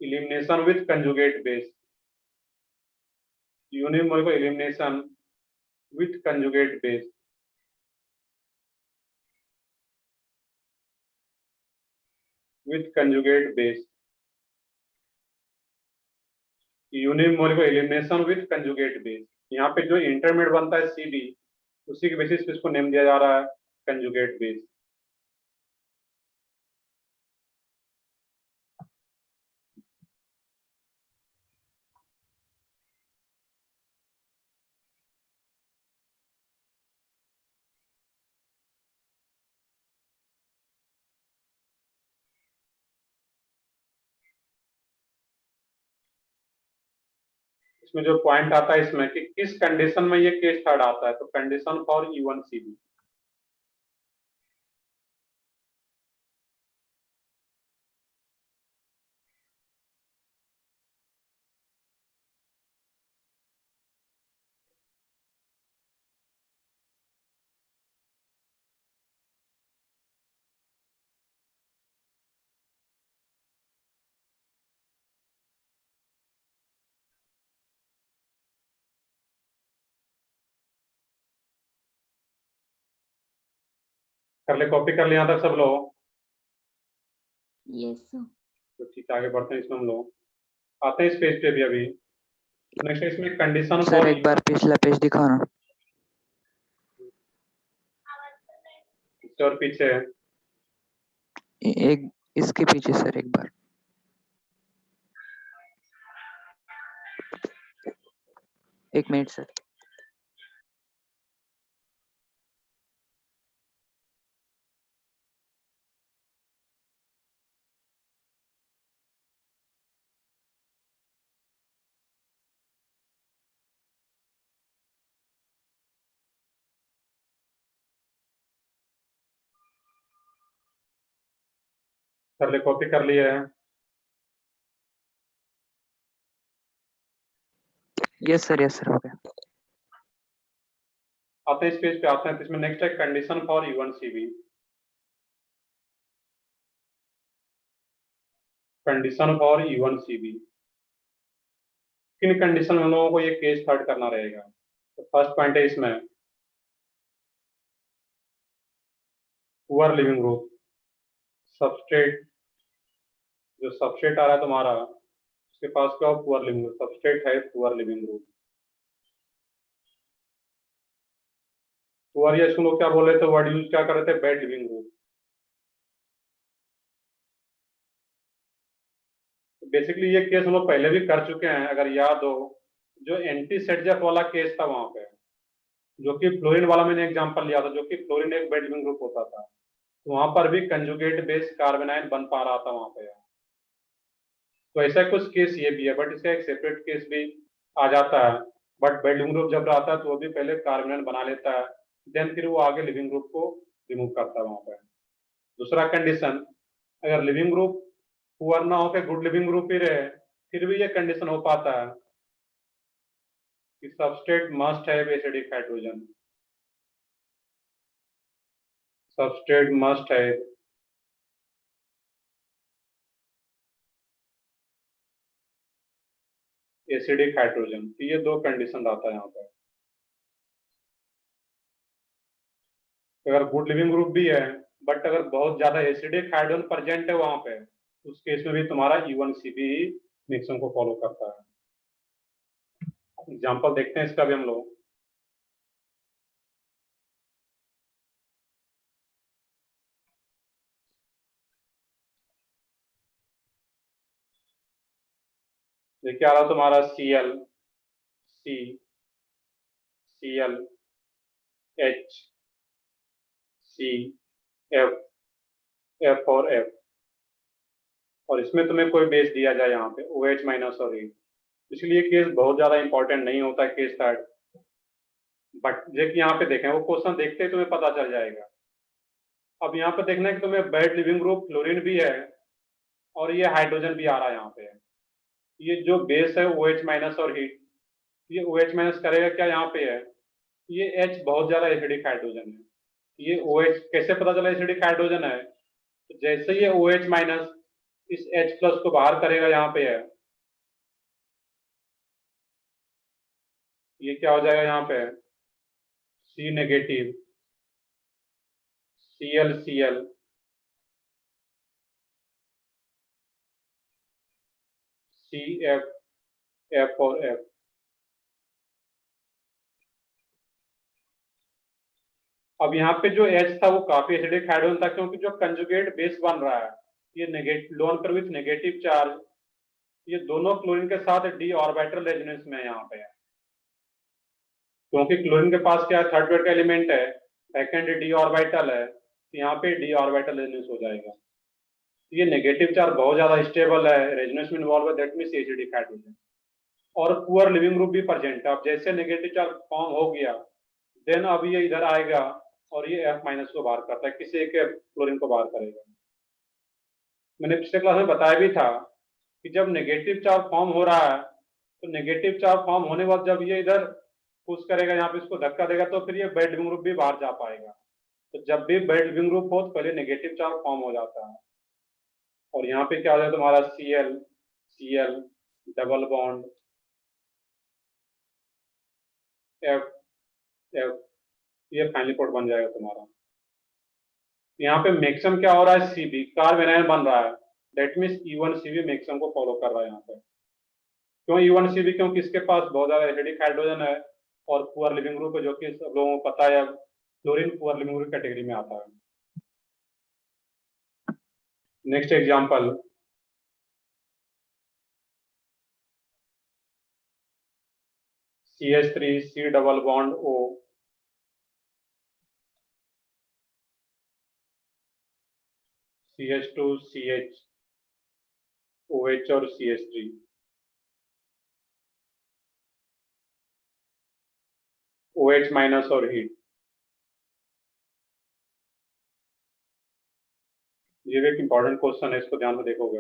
elimination with conjugate base, unimolecular elimination with conjugate base, with conjugate base, unimolecular elimination with conjugate base। यहाँ पे जो इंटरमीडिएट बनता है CB, उसी के बेसिस पे इसको नेम दिया जा रहा है कंजुगेट बेस। इसमें जो पॉइंट आता है इसमें कि किस कंडीशन में ये केस थर्ड आता है, तो कंडीशन फॉर E1CB। कर ले, कॉपी कर ले यहाँ तक सब लोग। Yes sir. तो ठीक है, आगे बढ़ते हैं। इसमें हम लोग आते हैं इस पेज पे भी अभी। नेक्स्ट इसमें कंडीशन सर फॉर, एक बार पिछला पेज दिखाओ ना। और पीछे एक इसके पीछे सर एक बार। एक मिनट सर। कर ले, कॉपी कर लिया है। यस सर हो गया। आते हैं इस पेज पे आते हैं, तो इसमें नेक्स्ट है condition for E1CB। Condition for E1CB, किन कंडीशन में हम लोगों को ये केस थर्ड करना रहेगा। तो फर्स्ट पॉइंट है इसमें पुअर लिविंग ग्रुप, सबस्ट्रेट, जो सबस्ट्रेट आ रहा है तुम्हारा उसके पास क्या हो, पुअर लिविंग ग्रुप, सबस्ट्रेट है पुअर लिविंग ग्रुप। पुअर, ये सुनो क्या बोल रहे थे, वर्ड यूज क्या कर रहे थे, बैड लिविंग ग्रुप। बेसिकली ये केस हम लोग पहले भी कर चुके हैं, अगर याद हो, जो एंटी सेटजेफ वाला केस था वहां पे, जो कि फ्लोरीन वाला मैंने एग्जांपल लिया था, जो कि फ्लोरीन एक बेड लिविंग ग्रुप होता था, तो वहां पर भी कंजुगेट बेस कार्बोनाइल बन पा रहा था वहां पे। तो ऐसा कुछ केस ये भी है, बट इसका एक सेपरेट केस भी आ जाता है। बट बेड लिविंग ग्रुप जब आता है तो वो भी पहले कार्बोनाइल बना लेता है, देन फिर वो आगे लिविंग ग्रुप को रिमूव करता है वहां पे। दूसरा कंडीशन, अगर लिविंग ग्रुप पुअर ना हो के गुड लिविंग ग्रुप ही रहे, फिर भी ये कंडीशन हो पाता है कि substrate must have acidic hydrogen, substrate must have acidic hydrogen. तो ये दो कंडीशन आता है यहाँ पर। अगर गुड लिविंग ग्रुप भी है बट अगर बहुत ज्यादा एसिडिक हाइड्रोजन प्रेजेंट है वहां पे, उस केस में भी तुम्हारा E1CB मिक्सिंग को फॉलो करता है। एग्जाम्पल देखते हैं इसका भी हम लोग। देखिए आ रहा तुम्हारा Cl, C, Cl, H, C, F, F और F, और इसमें तुम्हें कोई बेस दिया जाए यहाँ पे OH माइनस और E, इसलिए केस बहुत ज्यादा इंपॉर्टेंट नहीं होता है केस स्टार्ट। बट देखिए यहाँ पे देखें, वो क्वेश्चन देखते ही तुम्हें पता चल जाएगा। अब यहाँ पे देखना है कि तुम्हें बेड लिविंग ग्रुप फ्लोरीन भी है और ये हाइड्रोजन भी आ रहा है यहाँ पे। ये जो बेस है OH माइनस और हीट, ये OH माइनस करेगा क्या यहाँ पे है, ये H बहुत ज्यादा एसिडिक हाइड्रोजन है। ये OH कैसे पता चला एसिडिक हाइड्रोजन है, तो जैसे ये OH माइनस इस H प्लस को बाहर करेगा यहाँ पे है, ये क्या हो जाएगा यहाँ पे, C negative, Cl, CF, F और F। अब यहाँ पे जो H था वो काफी एसिडिक हाइड्रोजन था, क्योंकि जो कंजुगेट बेस बन रहा है ये नेगेटिव लोन पर विथ नेगेटिव चार्ज, ये दोनों क्लोरीन के साथ डी ऑर्बिटल रेजोनेंस में यहाँ पे है, क्योंकि क्लोरीन के पास क्या है, थर्ड पेयर का एलिमेंट है, सेकंड डी ऑर्बिटल है, तो यहाँ पे डी ऑर्बिटल रेजोनेंस हो जाएगा। ये नेगेटिव चार्ज बहुत ज्यादा स्टेबल है, रेजोनेंस में इन्वॉल्व है, दैट मींस एसिडिक हाइड्रोजन। और पुअर लिविंग ग्रुप भी प्रेजेंट है। अब जैसे नेगेटिव चार्ज फॉर्म हो गया, देन अब ये इधर आएगा और ये F माइनस को बाहर करता है, किसी एक क्लोरीन को बाहर करेगा। मैंने पिछले क्लास में बताया भी था कि जब नेगेटिव चार्ज फॉर्म हो रहा है, तो नेगेटिव चार्ज फॉर्म होने के बाद जब ये इधर पुश करेगा, यहाँ पे इसको धक्का देगा, तो फिर ये बेड लिविंग ग्रुप भी बाहर जा पाएगा। तो जब भी बेड लिविंग ग्रुप हो तो पहले नेगेटिव चार्ज फॉर्म हो जाता है। और यहाँ पे क्या हो जाए तुम्हारा Cl, Cl double bond F, F, ये फाइनल कोड बन जाएगा तुम्हारा। यहाँ पे मैक्सिमम क्या हो रहा है, Cb कार्बोनाइल बन रहा है, दैट मीन्स E1CB मैक्सिमम को फॉलो कर रहा है यहाँ पे। क्यों E1CB, क्योंकि इसके पास बहुत ज्यादा एसिडिक हाइड्रोजन है और पुअर लिविंग ग्रुप है, जो कि सब लोगों को पता है, chlorine poor leaving group category में आता है। Next example, CH3 C double bond O, CH2 CH, OH और CH3, OH माइनस और हीट। ये भी एक इंपॉर्टेंट क्वेश्चन है, इसको ध्यान से देखोगे।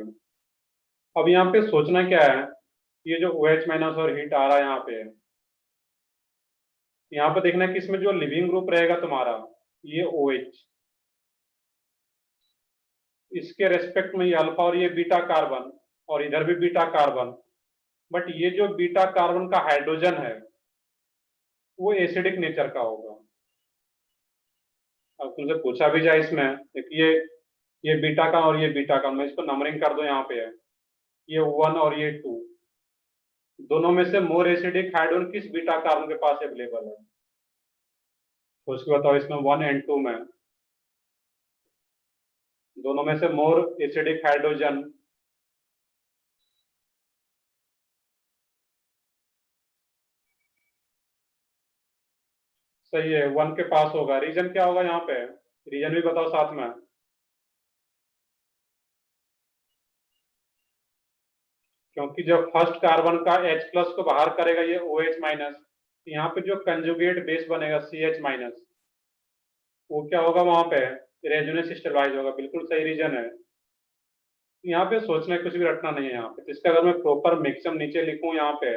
अब यहाँ पे सोचना क्या है, ये जो OH माइनस और हीट आ रहा है यहाँ पे देखना है कि इसमें जो लिविंग ग्रुप रहेगा तुम्हारा, ये OH, इसके रेस्पेक्ट में ये अल्फा और ये बीटा कार्बन, और इधर भी बीटा कार्बन, बट ये जो बीटा कार्बन का हाइड्रोजन है वो एसिडिक नेचर का होगा। अब तुमसे पूछा भी जाए इसमें एक ये बीटा का और ये बीटा का, मैं इसको नंबरिंग कर दो, यहाँ पे है ये 1 और ये 2, दोनों में से मोर एसिडिक हाइड्रोजन किस बीटा कार्बन के पास अवेलेबल है? तो उसको बताओ, इसमें 1 एंड 2 में दोनों में से मोर एसिडिक हाइड्रोजन सही है, 1 के पास होगा। रीजन क्या होगा यहाँ पे, रीजन भी बताओ साथ में। क्योंकि जब फर्स्ट कार्बन का H प्लस को बाहर करेगा ये OH माइनस, यहाँ पे जो कंजुगेट बेस बनेगा CH माइनस, वो क्या होगा वहां पे, रेजोनेंस स्टेबलाइज होगा। बिल्कुल सही रीजन है। यहाँ पे सोचना कुछ भी रखना नहीं है यहाँ पे। तो इसका अगर मैं प्रॉपर मैक्सिमम नीचे लिखूं यहाँ पे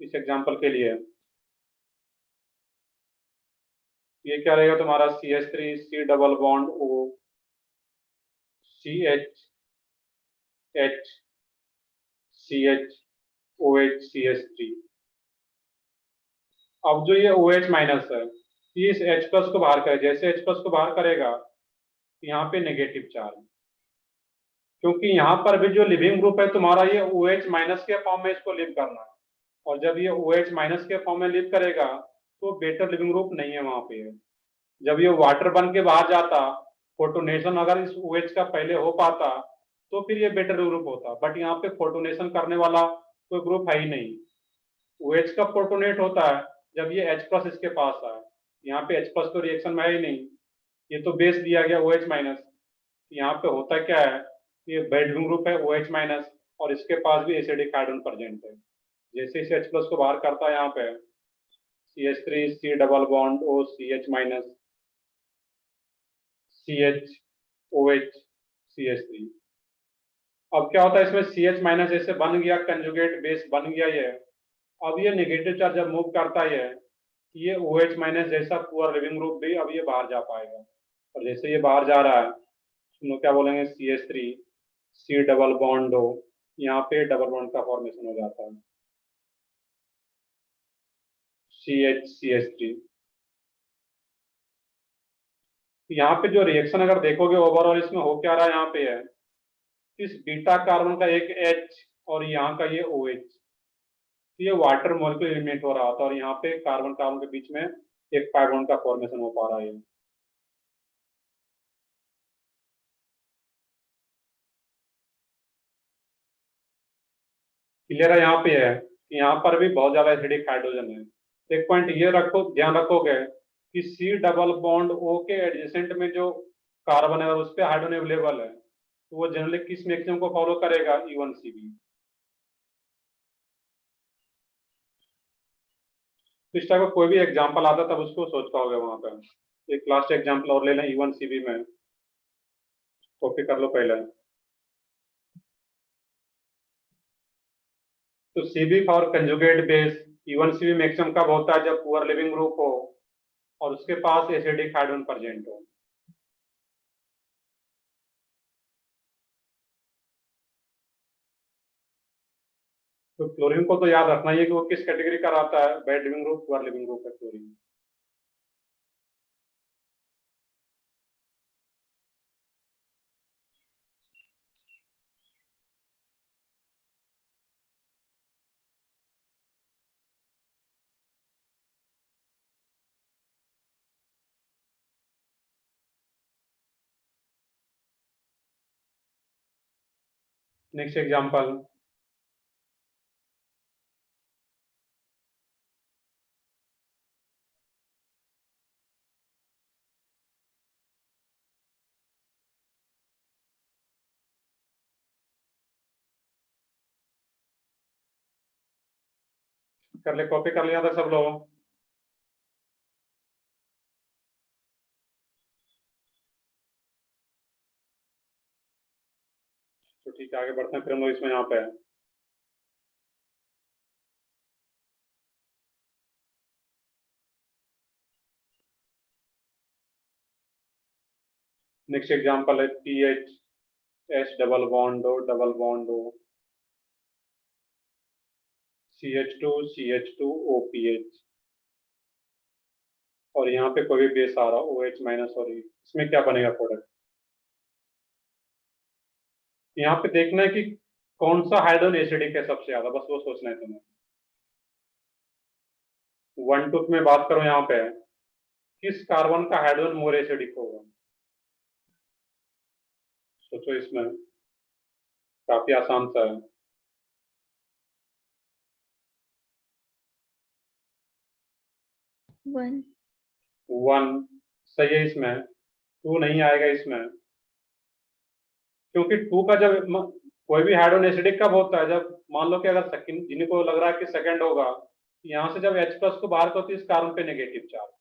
इस एग्जांपल के लिए, ये क्या रहेगा तुम्हारा CH3 C double bond O CH H CH OH CH3। अब जो ये OH माइनस है, ये इस H प्लस को बाहर करे, जैसे H प्लस को बाहर करेगा यहाँ पे नेगेटिव चार्ज, क्योंकि यहाँ पर भी जो लिविंग ग्रुप है तुम्हारा ये OH माइनस के फॉर्म में इसको लिव करना है, और जब ये OH माइनस के फॉर्म में लिव करेगा तो बेटर लिविंग ग्रुप नहीं है वहां पे। जब ये वाटर बन के बाहर जाता, फोटोनेशन अगर इस OH का पहले हो पाता तो फिर ये बेटर ग्रुप होता, बट यहाँ पे फोटोनेशन करने वाला कोई ग्रुप है ही नहीं। OH का प्रोटोनेट होता है जब ये H प्लस इसके पास आए, यहाँ पे H प्लस तो रिएक्शन में है ही नहीं, ये तो बेस दिया गया OH माइनस। यहाँ पे होता क्या है, ये बेडरूम ग्रुप है OH माइनस और इसके पास भी एसिडिक हाइड्रोजन प्रेजेंट है। जैसे इसे H प्लस को बाहर करता है यहाँ पे CH3 C double bond O CH minus CH OH CH3। अब क्या होता है इसमें CH माइनस जैसे बन गया, कंजुगेट बेस बन गया ये। अब ये नेगेटिव चार्ज जब मूव करता है ये OH माइनस जैसा पुअर लिविंग ग्रुप भी अब ये बाहर जा पाएगा, और जैसे ये बाहर जा रहा है तो क्या बोलेंगे CH3 C double bond O, यहाँ पे डबल बॉन्ड का फॉर्मेशन हो जाता है CH यहाँ पे जो रिएक्शन अगर देखोगे ओवरऑल इसमें हो क्या रहा है, यहाँ पे है इस बीटा कार्बन का एक H और यहाँ का ये OH, तो ये वाटर मॉलिक्यूल एलिमिनेट हो रहा था और यहाँ पे कार्बन कार्बन के बीच में एक पाई बॉन्ड का फॉर्मेशन हो पा रहा है। क्लियर है? यहाँ पे है, यहाँ पर भी बहुत ज्यादा एसिडिक हाइड्रोजन है। एक पॉइंट ये रखो, ध्यान रखोगे कि C डबल बॉन्ड O के एडजेसेंट में जो कार्बन है उस पे हाइड्रोजन अवेलेबल है, तो वो जनरली किस मैक्सिमम को फॉलो करेगा, E1CB। तो इस टाइप का कोई भी एग्जांपल आता तब उसको सोच पाओगे वहां पर। एक लास्ट एग्जांपल और ले लें E1CB में, कॉपी कर लो पहले। तो CB for conjugate base, E1CB maximum कब होता है, जब पुअर लिविंग ग्रुप हो और उसके पास एसिडिक हाइड्रोजन प्रेजेंट हो। तो क्लोरीन को तो याद रखना ही है कि वो किस कैटेगरी का रहता है, bad leaving group poor leaving group है क्लोरीन। नेक्स्ट एग्जांपल, कर ले, कॉपी कर लिया था सब लोग? तो ठीक है, आगे बढ़ते हैं फिर हम लोग इसमें यहाँ पे। नेक्स्ट एग्जांपल है PH H double bond O CH2 CH2 OPH। और यहाँ पे कोई भी बेस आ रहा OH माइनस और इसमें क्या बनेगा प्रोडक्ट। यहाँ पे देखना है कि कौन सा हाइड्रोजन एसिडिक है सबसे ज्यादा, बस वो सोचना है तुम्हें। 1 2 में बात करो यहाँ पे किस कार्बन का हाइड्रोजन मोर एसिडिक होगा, सोचो इसमें, काफी आसान सा है। 1 सही है, इसमें 2 नहीं आएगा इसमें, क्योंकि 2 का जब कोई भी हाइड्रोजन एसिडिक कब होता है, जब मान लो कि अगर सेकंड, जिनको लग रहा है कि सेकंड होगा, यहाँ से जब H प्लस को बाहर करती है इस कार्बन पे नेगेटिव चार्ज,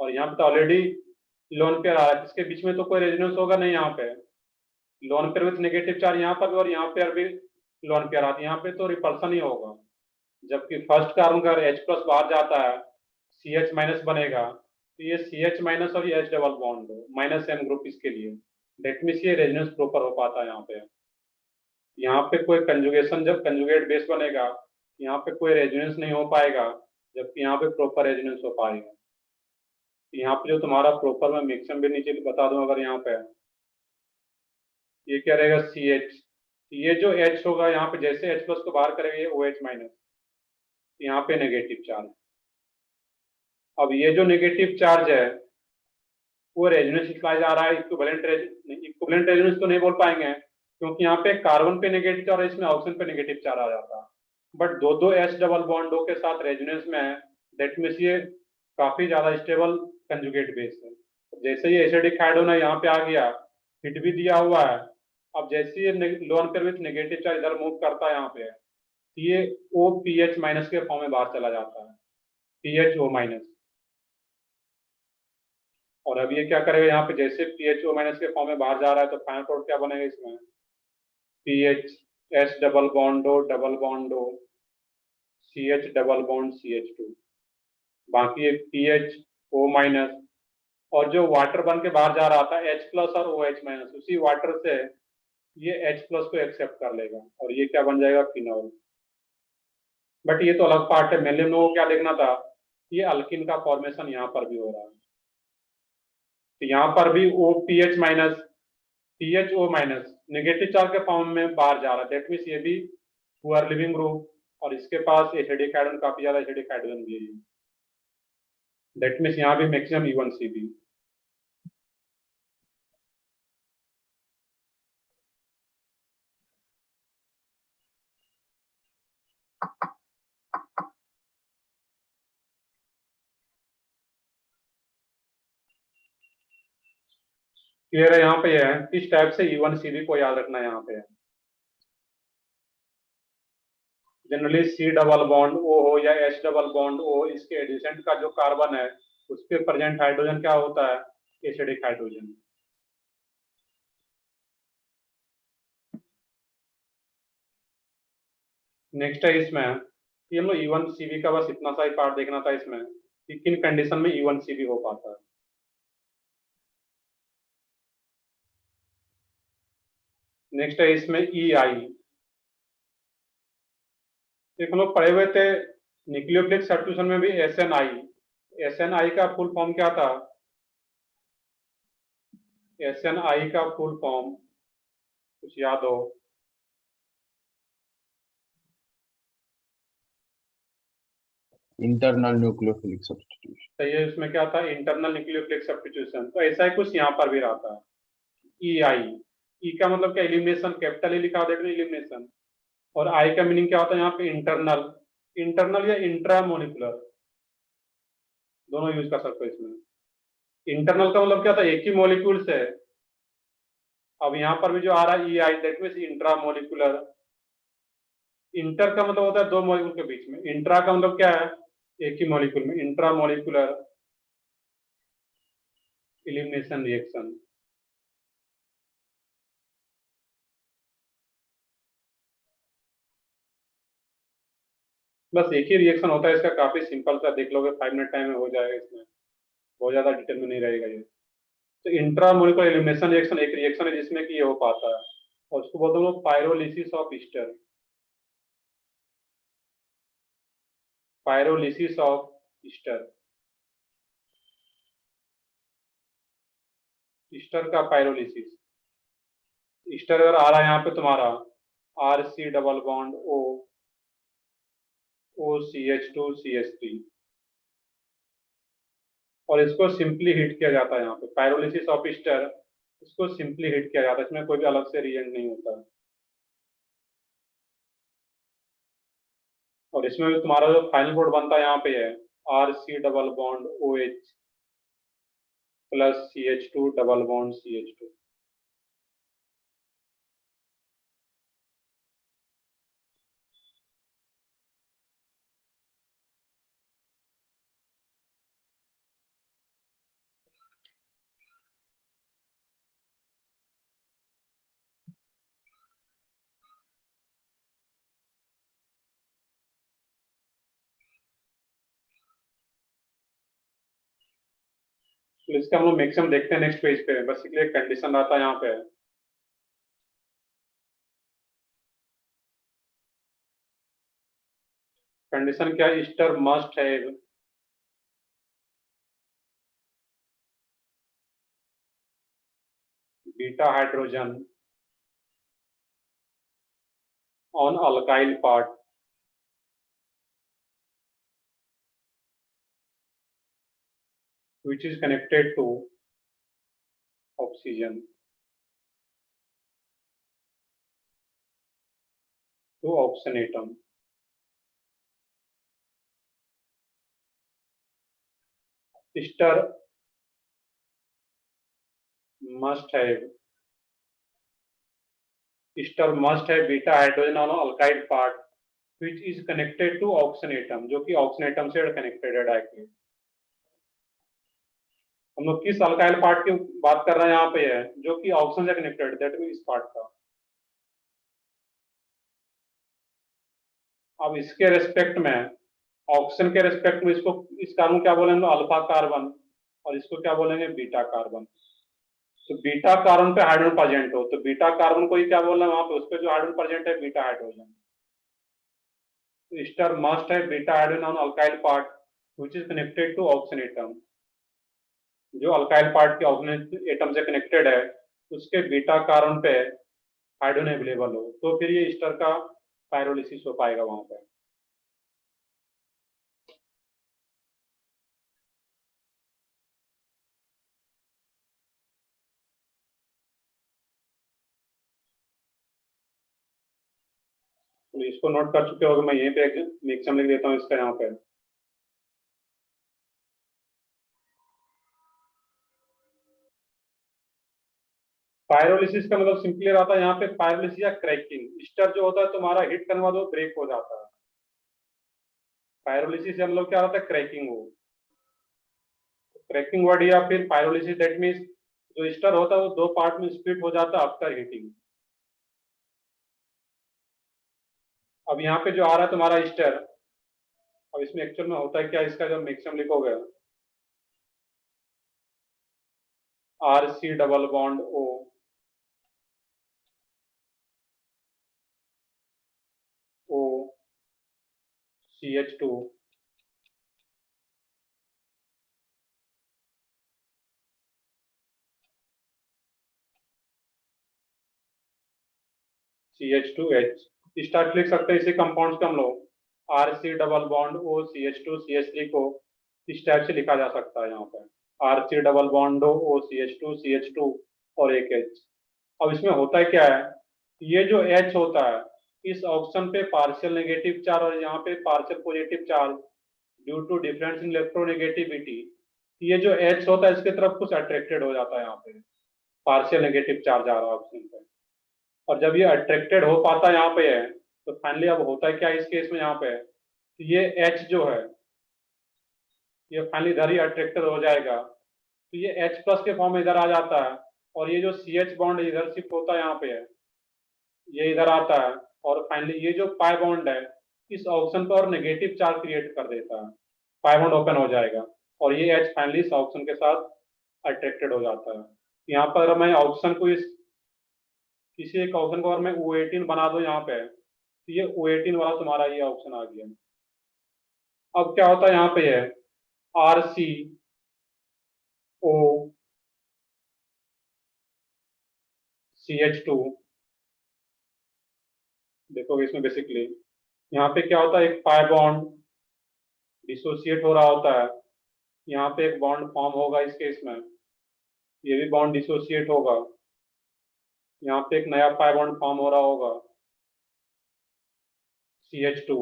और यहाँ पे तो ऑलरेडी लोन पेयर आ रहा है, इसके बीच में तो कोई रेजोनेंस होगा नहीं। यहाँ पे lone pair with negative charge यहाँ पर भी, और यहाँ पे भी लोन पेयर आती है, यहाँ पे तो रिपल्सन ही होगा। जबकि फर्स्ट कार्बन का H प्लस बाहर जाता है CH माइनस बनेगा, तो ये CH माइनस और ये H double bond minus M group इसके लिए, डेट मीन्स ये रेजोनेंस प्रॉपर हो पाता है। यहाँ पे कोई कंजुगेशन, जब कंजुगेट बेस बनेगा यहाँ पे कोई रेजोनेंस नहीं हो पाएगा, जबकि यहाँ पे प्रॉपर रेजोनेंस हो पाएगा। यहाँ पे जो तुम्हारा प्रॉपर, मैं मैक्सिमम भी नीचे बता दूं, अगर यहाँ पे ये क्या रहेगा CH, ये जो H होगा यहाँ पे जैसे H प्लस को बाहर करेगा ये OH माइनस, यहाँ पे नेगेटिव चार्ज। अब ये जो नेगेटिव चार्ज है वो रेजोनेंस निकला जा रहा है, इक्विवेलेंट रेजोनेंस तो नहीं बोल पाएंगे, क्योंकि यहाँ पे कार्बन पे नेगेटिव चार्ज, इसमें ऑक्सीजन पे नेगेटिव चार्ज आ जाता है, बट दो H डबल बॉन्डो के साथ रेजोनेंस में है, दैट मीन्स ये काफी ज्यादा स्टेबल कंजुगेट बेस है। जैसे ही एसिडिक हाइड्रोजन है यहाँ पे आ गया, हिट भी दिया हुआ है, अब जैसे ये lone pair with negative charge इधर मूव करता है यहाँ पे, ये OPH माइनस के फॉर्म में बाहर चला जाता है, PHO माइनस। और अब ये क्या करेगा, यहाँ पे जैसे PHO माइनस के फॉर्म में बाहर जा रहा है, तो फाइनल प्रोडक्ट क्या बनेगा इसमें, PH double बॉन्डो CH double bond CH2, बाकी एक PHO माइनस, और जो वाटर बन के बाहर जा रहा था H प्लस और OH माइनस, उसी वाटर से ये H प्लस को एक्सेप्ट कर लेगा, और ये क्या बन जाएगा, फिनॉल। बट ये तो अलग पार्ट है, मेनली हम लोगों को क्या देखना था, ये अल्किन का फॉर्मेशन यहाँ पर भी हो रहा है, तो यहाँ पर भी OPH minus PHO minus negative charge के फॉर्म में बाहर जा रहा है, दैट मीन्स ये भी पुअर लिविंग ग्रुप, और इसके पास एसिडिक हाइड्रोजन, काफी ज्यादा एसिडिक हाइड्रोजन भी है, दैट मीन्स यहाँ भी मैक्सिमम E1CB। क्लियर है, यहाँ पे है किस टाइप से E1CB को याद रखना है। यहाँ पे generally C double bond O हो या H डबल बॉन्ड O, इसके एडिसेंट का जो कार्बन है उस पे प्रेजेंट हाइड्रोजन क्या होता है, एसिडिक हाइड्रोजन। नेक्स्ट है इसमें कि हम लोग E1CB का बस इतना सा ही पार्ट देखना था इसमें, कि किन कंडीशन में E1CB हो पाता है। नेक्स्ट है इसमें EI, एक हम लोग पढ़े हुए थे न्यूक्लियोफिलिक सब्स्टिट्यूशन में भी SNI का फुल फॉर्म क्या था, SNI का फुल फॉर्म कुछ याद हो, इंटरनल न्यूक्लियोफिलिक सब्स्टिट्यूशन। तो ये इसमें क्या था, इंटरनल न्यूक्लियोफिलिक सब्स्टिट्यूशन, तो ऐसा ही कुछ यहाँ पर भी रहता है। EI, E का मतलब क्या, एलिमिनेशन, कैपिटल E लिखा होता है एलिमिनेशन, और I का मीनिंग क्या होता है यहाँ पे, इंटरनल या इंट्रामोलिकुलर, दोनों यूज कर सकते हो इसमें। इंटरनल का मतलब क्या था, एक ही मॉलिक्यूल से, अब यहाँ पर भी जो आ रहा है EI, that means intramolecular. Inter का मतलब होता है दो मॉलिक्यूल के बीच में, इंट्रा का मतलब क्या है, एक ही मॉलिक्यूल में, इंट्रामोलिकुलर एलिमिनेशन रिएक्शन। बस एक ही रिएक्शन होता है इसका, काफी सिंपल सा, देख लोगे 5 मिनट टाइम में हो जाएगा, इसमें बहुत ज्यादा डिटेल में नहीं रहेगा ये। तो इंट्रामोलिकुलर एलिमिनेशन रिएक्शन एक रिएक्शन है जिसमें कि ये हो पाता है, और उसको बोलते हैं लोग pyrolysis of Easter, pyrolysis of Easter. Easter का पायरोलिसिस, ईस्टर अगर आ रहा है यहाँ पे तुम्हारा RC डबल बॉन्ड OCH2CH3 और इसको सिंपली हिट किया जाता है यहाँ पे पायरोलिसिस ऑफ ईस्टर, इसको सिंपली हिट किया जाता है, इसमें कोई भी अलग से रिएजेंट नहीं होता है। और इसमें भी तुम्हारा जो फाइनल प्रोडक्ट बनता है यहाँ पे है RC double bond OH plus CH2 double bond CH2। तो इसका हम लोग मैक्सिमम देखते हैं नेक्स्ट पेज पे। बेसिकली एक कंडीशन रहता है यहाँ पे, कंडीशन क्या है, Easter must have beta hydrogen on alkyl part which is connected to oxygen to oxygen atom। Easter must have beta hydrogen on alkyl part which is connected to oxygen atom, जो कि oxygen atom से connected है directly. हम लोग किस alkyl part की बात कर रहे हैं यहाँ पे है, जो कि ऑक्सीजन से कनेक्टेड, दैट मीन इस पार्ट का। अब इसके रेस्पेक्ट में, ऑक्सीजन के रेस्पेक्ट में इसको, इस कार्बन क्या बोलेंगे अल्फा कार्बन और इसको क्या बोलेंगे बीटा कार्बन। तो बीटा कार्बन पे हाइड्रोजन प्रेजेंट हो तो बीटा कार्बन को ही क्या बोलना है वहां पे, उस पे जो हाइड्रोजन प्रेजेंट है बीटा हाइड्रोजन। तो ईस्टर मस्ट है beta hydrogen on alkyl part which is connected to oxygen atom, जो अल्काइल पार्ट के ऑक्सीजन एटम से कनेक्टेड है उसके बीटा कार्बन पे हाइड्रोजन अवेलेबल हो, तो फिर ये ईस्टर का पायरोलिसिस हो पाएगा वहां पे। तो इसको नोट कर चुके होगे, मैं यहीं पे मैक्सिमम लिख देता हूँ इसका यहाँ पे। पायरोलिसिस का मतलब सिंपली रहता है यहाँ पे पायरोलिसिस या क्रैकिंग। ईस्टर जो होता है तुम्हारा हिट करने बाद वो ब्रेक हो जाता है, पायरोलिसिस से हम लोग क्या होता है क्रैकिंग हो, क्रैकिंग वर्ड या फिर पायरोलिसिस दैट मीन्स जो ईस्टर होता है वो दो पार्ट में स्प्लिट हो जाता है आफ्टर हीटिंग। अब यहाँ पे जो आ रहा है तुम्हारा ईस्टर, अब इसमें एक्चुअल में होता है क्या, इसका जब मैक्सिमम लिखोगे RC double bond CH2 CH2H start लिख सकते हैं इसी कंपाउंड्स के हम लोग RC double bond OCH2 CH3 को इस टाइप से लिखा जा सकता है यहाँ पे RC double bond OCH2 CH2 और एक H। अब इसमें होता है क्या है, ये जो H होता है इस ऑप्शन पे पार्शियल नेगेटिव चार्ज और यहाँ पे partial positive charge due to difference in electronegativity, ये जो H होता है इसके तरफ कुछ अट्रैक्टेड हो जाता है, यहाँ पे पार्शियल नेगेटिव चार्ज आ रहा है ऑप्शन पे, और जब ये अट्रैक्टेड हो पाता है यहाँ पे है तो फाइनली अब होता है क्या इस केस में यहाँ पे ये H जो है ये फाइनली इधर ही अट्रैक्टेड हो जाएगा, तो ये H प्लस के फॉर्म में इधर आ जाता है और ये जो CH बॉन्ड इधर शिफ्ट होता है यहाँ पे है, ये इधर आता है और फाइनली ये जो पाई बॉन्ड है इस ऑप्शन पर नेगेटिव चार्ज क्रिएट कर देता है, पाई बॉन्ड ओपन हो जाएगा और ये H फाइनली इस ऑप्शन के साथ अट्रैक्टेड हो जाता है। यहाँ पर मैं ऑप्शन को इस किसी एक ऑप्शन को अगर मैं O18 बना दो यहाँ पे तो ये O18 वाला तुम्हारा ये ऑप्शन आ गया। अब क्या होता है यहाँ पे है RC O CH2, देखोगे इसमें बेसिकली यहाँ पे क्या होता है, एक पाई बॉन्ड डिसोसिएट हो रहा होता है, यहाँ पे एक बॉन्ड फॉर्म होगा इस केस में, ये भी बॉन्ड डिसोसिएट होगा, यहाँ पे एक नया पाई बॉन्ड फॉर्म हो रहा होगा, CH2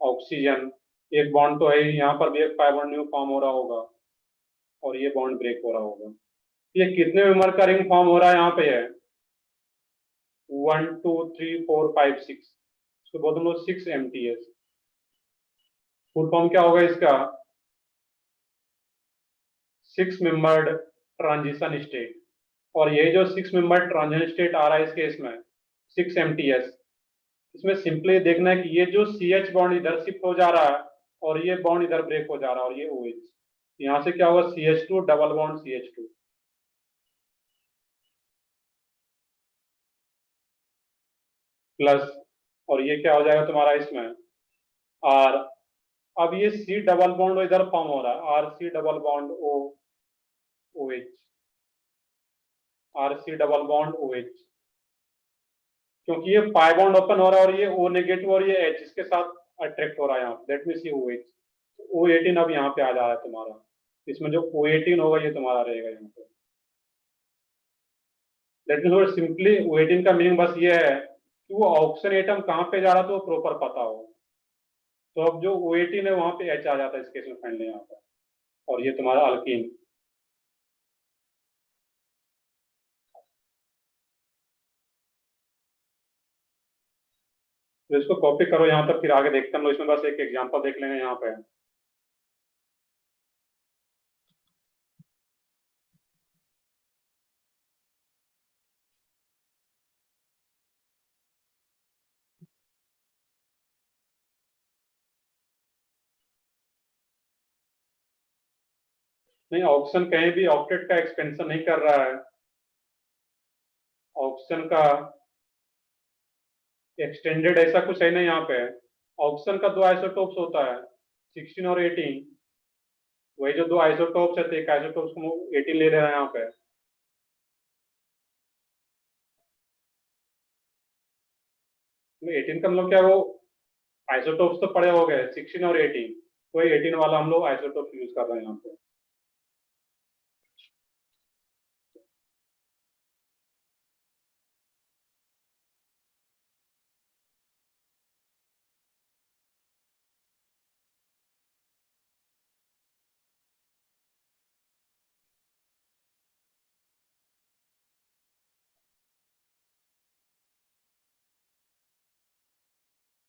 ऑक्सीजन, एक बॉन्ड तो है ही, यहाँ पर भी एक पाई बॉन्ड न्यू फॉर्म हो रहा होगा और ये बॉन्ड ब्रेक हो रहा होगा। ये कितने मेंबर का रिंग फॉर्म हो रहा है यहाँ पे है 1 2 3 4 5 6, इसको बोलते हैं 6 MTS। फुल फॉर्म क्या होगा इसका, 6 मेंबर्ड ट्रांजिशन स्टेट। और ये जो 6 मेंबर्ड ट्रांजिशन स्टेट आ रहा है इस केस में 6 MTS, इसमें सिंपली देखना है कि ये जो CH बॉन्ड इधर शिफ्ट हो जा रहा है और ये बॉन्ड इधर ब्रेक हो जा रहा है और ये OH, यहाँ से क्या होगा CH2 double bond CH2 plus, और ये क्या हो जाएगा तुम्हारा इसमें R। अब ये C डबल बॉन्ड इधर फॉर्म हो रहा है RC double bond OH, RC double bond OH, क्योंकि ये पाई बॉन्ड ओपन हो रहा है और ये O नेगेटिव और ये H इसके साथ अट्रैक्ट हो रहा है यहाँ, दैट मीन्स ये OH, O18 अब यहाँ पे आ जा रहा है तुम्हारा, इसमें जो O18 होगा ये तुम्हारा रहेगा यहाँ पे। दैट मीन्स सिंपली O18 का मीनिंग बस ये है कि वो ऑक्सीजन एटम कहाँ पे जा रहा है तो वो प्रॉपर पता हो, तो अब जो O18 है वहां पे H आ जाता है इस केस में फाइनली यहाँ पर, और ये तुम्हारा अल्कीन। तो इसको कॉपी करो यहाँ तक, फिर आगे देखते हैं हम लोग, इसमें बस एक एग्जांपल देख लेंगे यहाँ पे। नहीं, ऑक्सीजन कहीं भी ऑक्टेट का एक्सपेंशन नहीं कर रहा है, ऑक्सीजन का एक्सटेंडेड ऐसा कुछ है नहीं यहाँ पे। ऑक्सीजन का दो आइसोटोप्स होता है 16 और 18, वही जो दो आइसोटोप्स है, तो एक आइसोटोप्स को 18 ले रहे हैं यहाँ पे, तो 18 का मतलब क्या, वो आइसोटोप्स तो पड़े हो गए 16 और 18, वही 18 वाला हम लोग आइसोटोप यूज कर रहे हैं यहाँ पे।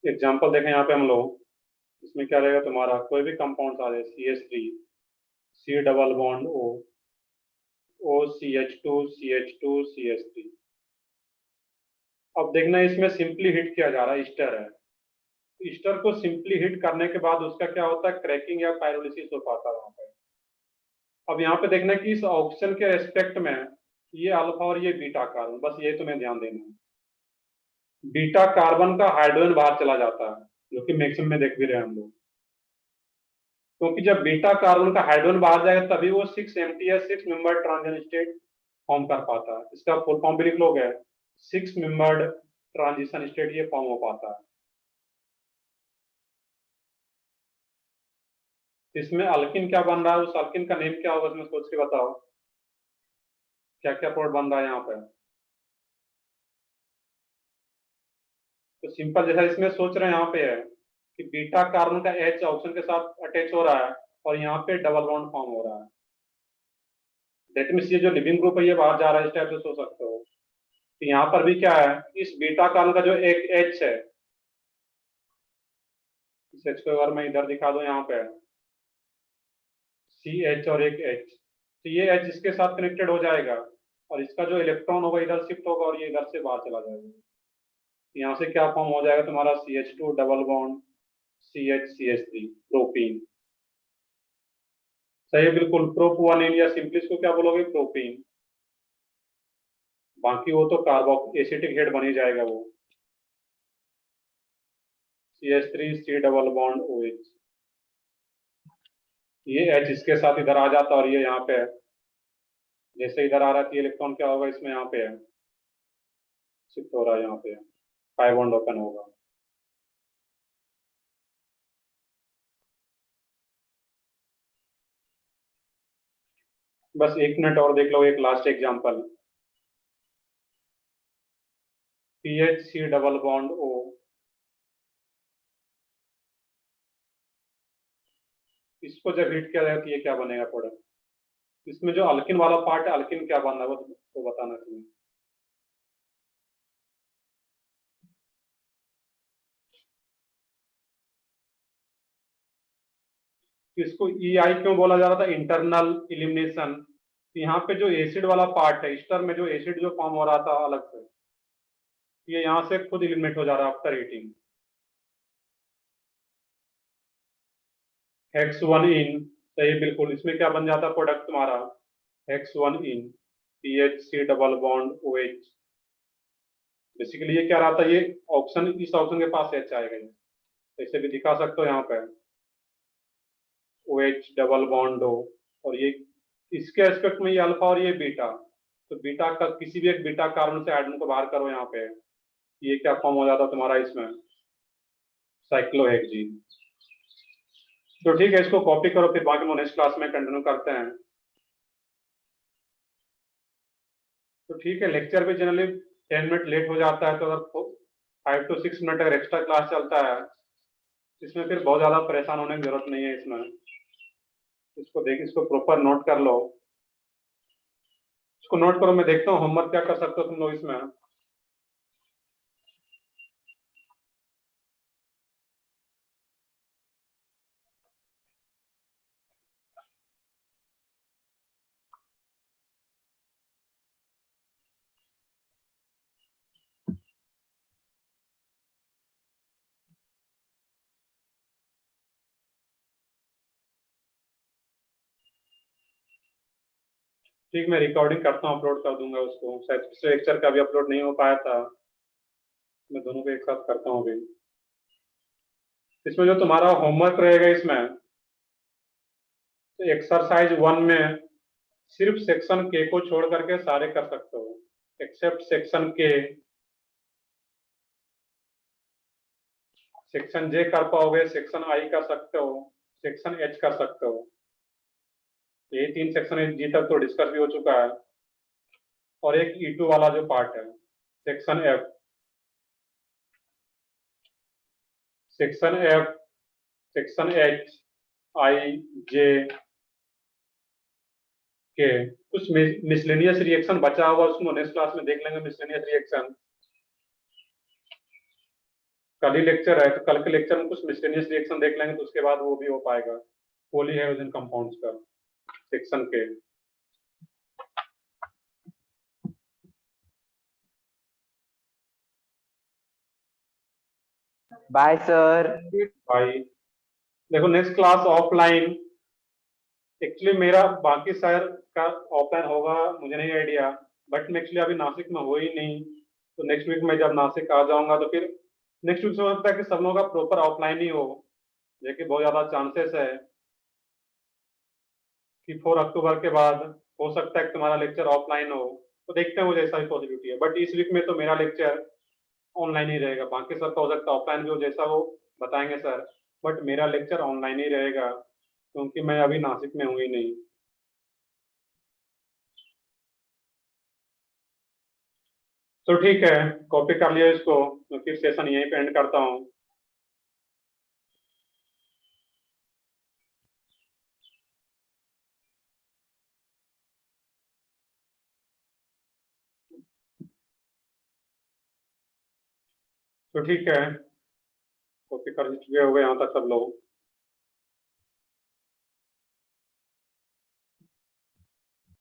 एग्जाम्पल देखें यहाँ पे हम लोग, इसमें क्या रहेगा तुम्हारा, कोई भी कंपाउंड आ जाए CH3 C double bond O CH2 CH2 CH3। अब देखना इसमें सिंपली हिट किया जा रहा है, ईस्टर है, ईस्टर को सिंपली हिट करने के बाद उसका क्या होता है, क्रैकिंग या पायरोलिसिस हो पाता है वहां पे। अब यहाँ पे देखना कि इस ऑक्सीजन के रेस्पेक्ट में ये अल्फा और ये बीटा कार्बन, बस ये तुम्हें ध्यान देना है, बीटा कार्बन का हाइड्रोजन बाहर चला जाता है, जो कि मैक्सिमम में देख भी रहे हैं हम लोग, क्योंकि जब बीटा कार्बन का हाइड्रोजन बाहर जाएगा तभी वो 6 MTS 6 member transition state form कर पाता है। इसका फुल फॉर्म भी लिख लोगे, 6 मेंबर्ड ट्रांजिशन स्टेट ये फॉर्म हो पाता है। इसमें अल्किन क्या बन रहा है, उस अल्किन का नेम क्या होगा, इसमें सोच के बताओ क्या क्या प्रोडक्ट बन रहा है यहाँ पे। तो सिंपल जैसा इसमें सोच रहे हैं यहाँ पे है कि बीटा कार्बन का H ऑक्सीजन के साथ अटैच हो रहा है और यहाँ पे डबल बॉन्ड फॉर्म हो रहा है, दैट मींस ये जो लिविंग ग्रुप है ये बाहर जा रहा है, इस टाइप से सोच सकते हो। तो यहाँ पर भी क्या है, इस बीटा कार्बन का जो एक H है, इस H को अगर मैं इधर दिखा दूं यहाँ पे CH और एक H, तो ये H इसके साथ कनेक्टेड हो जाएगा और इसका जो इलेक्ट्रॉन होगा इधर शिफ्ट होगा और ये इधर से बाहर चला जाएगा। यहाँ से क्या फॉर्म हो जाएगा तुम्हारा CH2 double bond CH propene. सही है बिल्कुल, प्रोपवानिन या सिंपली इसको क्या बोलोगे, प्रोपीन। बाकी वो तो कार्बो एसिटिक हेड बन ही जाएगा वो, CH3 C double bond OH, ये H इसके साथ इधर आ जाता और ये यहाँ पे जैसे इधर आ रहा है, इलेक्ट्रॉन क्या होगा इसमें, यहाँ पे है, शिफ्ट हो रहा है, यहाँ पे पाई बॉन्ड ओपन होगा। बस 1 मिनट और देख लो, एक last example, PHC double bond O, इसको जब हीट किया जाएगा तो ये क्या बनेगा प्रोडक्ट। इसमें जो अल्किन वाला पार्ट है, अल्किन क्या बनना है वो तो बताना चाहिए। इसको EI क्यों बोला जा रहा था, इंटरनल इलिमिनेशन। यहाँ पे जो एसिड वाला पार्ट है, स्टर में जो एसिड जो फॉर्म हो रहा था अलग से, ये यहाँ से खुद इलिमिनेट हो जा रहा है आफ्टर हीटिंग। X1 इन, सही बिल्कुल, इसमें क्या बन जाता प्रोडक्ट तुम्हारा, X1 इन PHC double bond OH। Basically ये क्या रहा था, ये ऑप्शन, इस ऑप्शन के पास H आएगा, ये ऐसे भी दिखा सकते हो यहाँ पे, OH डबल बॉन्ड O, और ये इसके एस्पेक्ट में ये अल्फा और ये बीटा, तो बीटा का किसी भी एक बीटा कार्बन से हाइड्रोजन को बाहर करो यहाँ पे, ये क्या फॉर्म हो जाता तुम्हारा इसमें, साइक्लोहेक्सीन। तो ठीक है, इसको कॉपी करो, फिर बाकी नेक्स्ट क्लास में कंटिन्यू करते हैं। तो ठीक है, लेक्चर भी जनरली 10 मिनट लेट हो जाता है, तो अगर 5 to 6 मिनट अगर एक्स्ट्रा क्लास चलता है, इसमें फिर बहुत ज्यादा परेशान होने की जरूरत नहीं है इसमें। इसको देख, इसको प्रॉपर नोट कर लो, इसको नोट करो, मैं देखता हूँ होमवर्क क्या कर सकते हो तुम लोग इसमें। ठीक, मैं रिकॉर्डिंग करता हूँ, अपलोड कर दूंगा उसको, शायद पिछले लेक्चर का भी अपलोड नहीं हो पाया था, मैं दोनों को एक साथ करता हूँ अभी। इसमें जो तुम्हारा होमवर्क रहेगा इसमें, तो एक्सरसाइज 1 में सिर्फ सेक्शन के को छोड़ करके सारे कर सकते हो, एक्सेप्ट सेक्शन के। सेक्शन जे कर पाओगे, सेक्शन आई कर सकते हो, सेक्शन एच कर सकते हो। ये 3 सेक्शन जी तक तो डिस्कस भी हो चुका है, और एक E2 वाला जो पार्ट है, section F, section F, section H, I, J K. कुछ मिसलेनियस रिएक्शन बचा हुआ, उसको नेक्स्ट क्लास में देख लेंगे, मिसलेनियस रिएक्शन। कल ही लेक्चर है, तो कल के लेक्चर में कुछ मिसलेनियस रिएक्शन देख लेंगे, तो उसके बाद वो भी हो पाएगा, पॉलीहाइड्रोजन कंपाउंड्स का सेक्शन के। Bye sir. भाई देखो, नेक्स्ट क्लास ऑफलाइन, एक्चुअली मेरा बाकी शहर का ऑफलाइन होगा, मुझे नहीं आइडिया, बट मैं एक्चुअली अभी नासिक में हो ही नहीं, तो नेक्स्ट वीक में जब नासिक आ जाऊंगा तो फिर नेक्स्ट वीक से लगता है कि सब लोगों का प्रॉपर ऑफलाइन ही हो, लेकिन बहुत ज्यादा चांसेस है कि 4 अक्टूबर के बाद हो सकता है कि तुम्हारा लेक्चर ऑफलाइन हो, तो देखते हैं, वो जैसा भी पॉसिबिलिटी है। बट इस वीक में तो मेरा लेक्चर ऑनलाइन ही रहेगा, बाकी सबका हो सकता है ऑफलाइन भी हो, जैसा वो बताएंगे सर, बट मेरा लेक्चर ऑनलाइन ही रहेगा, क्योंकि मैं अभी नासिक में हूँ ही नहीं। तो ठीक है, कॉपी कर लिया इसको, मैं फिर सेशन यहीं पे एंड करता हूँ। तो ठीक है, कॉपी कर चुके हो गए यहाँ तक सब लोग।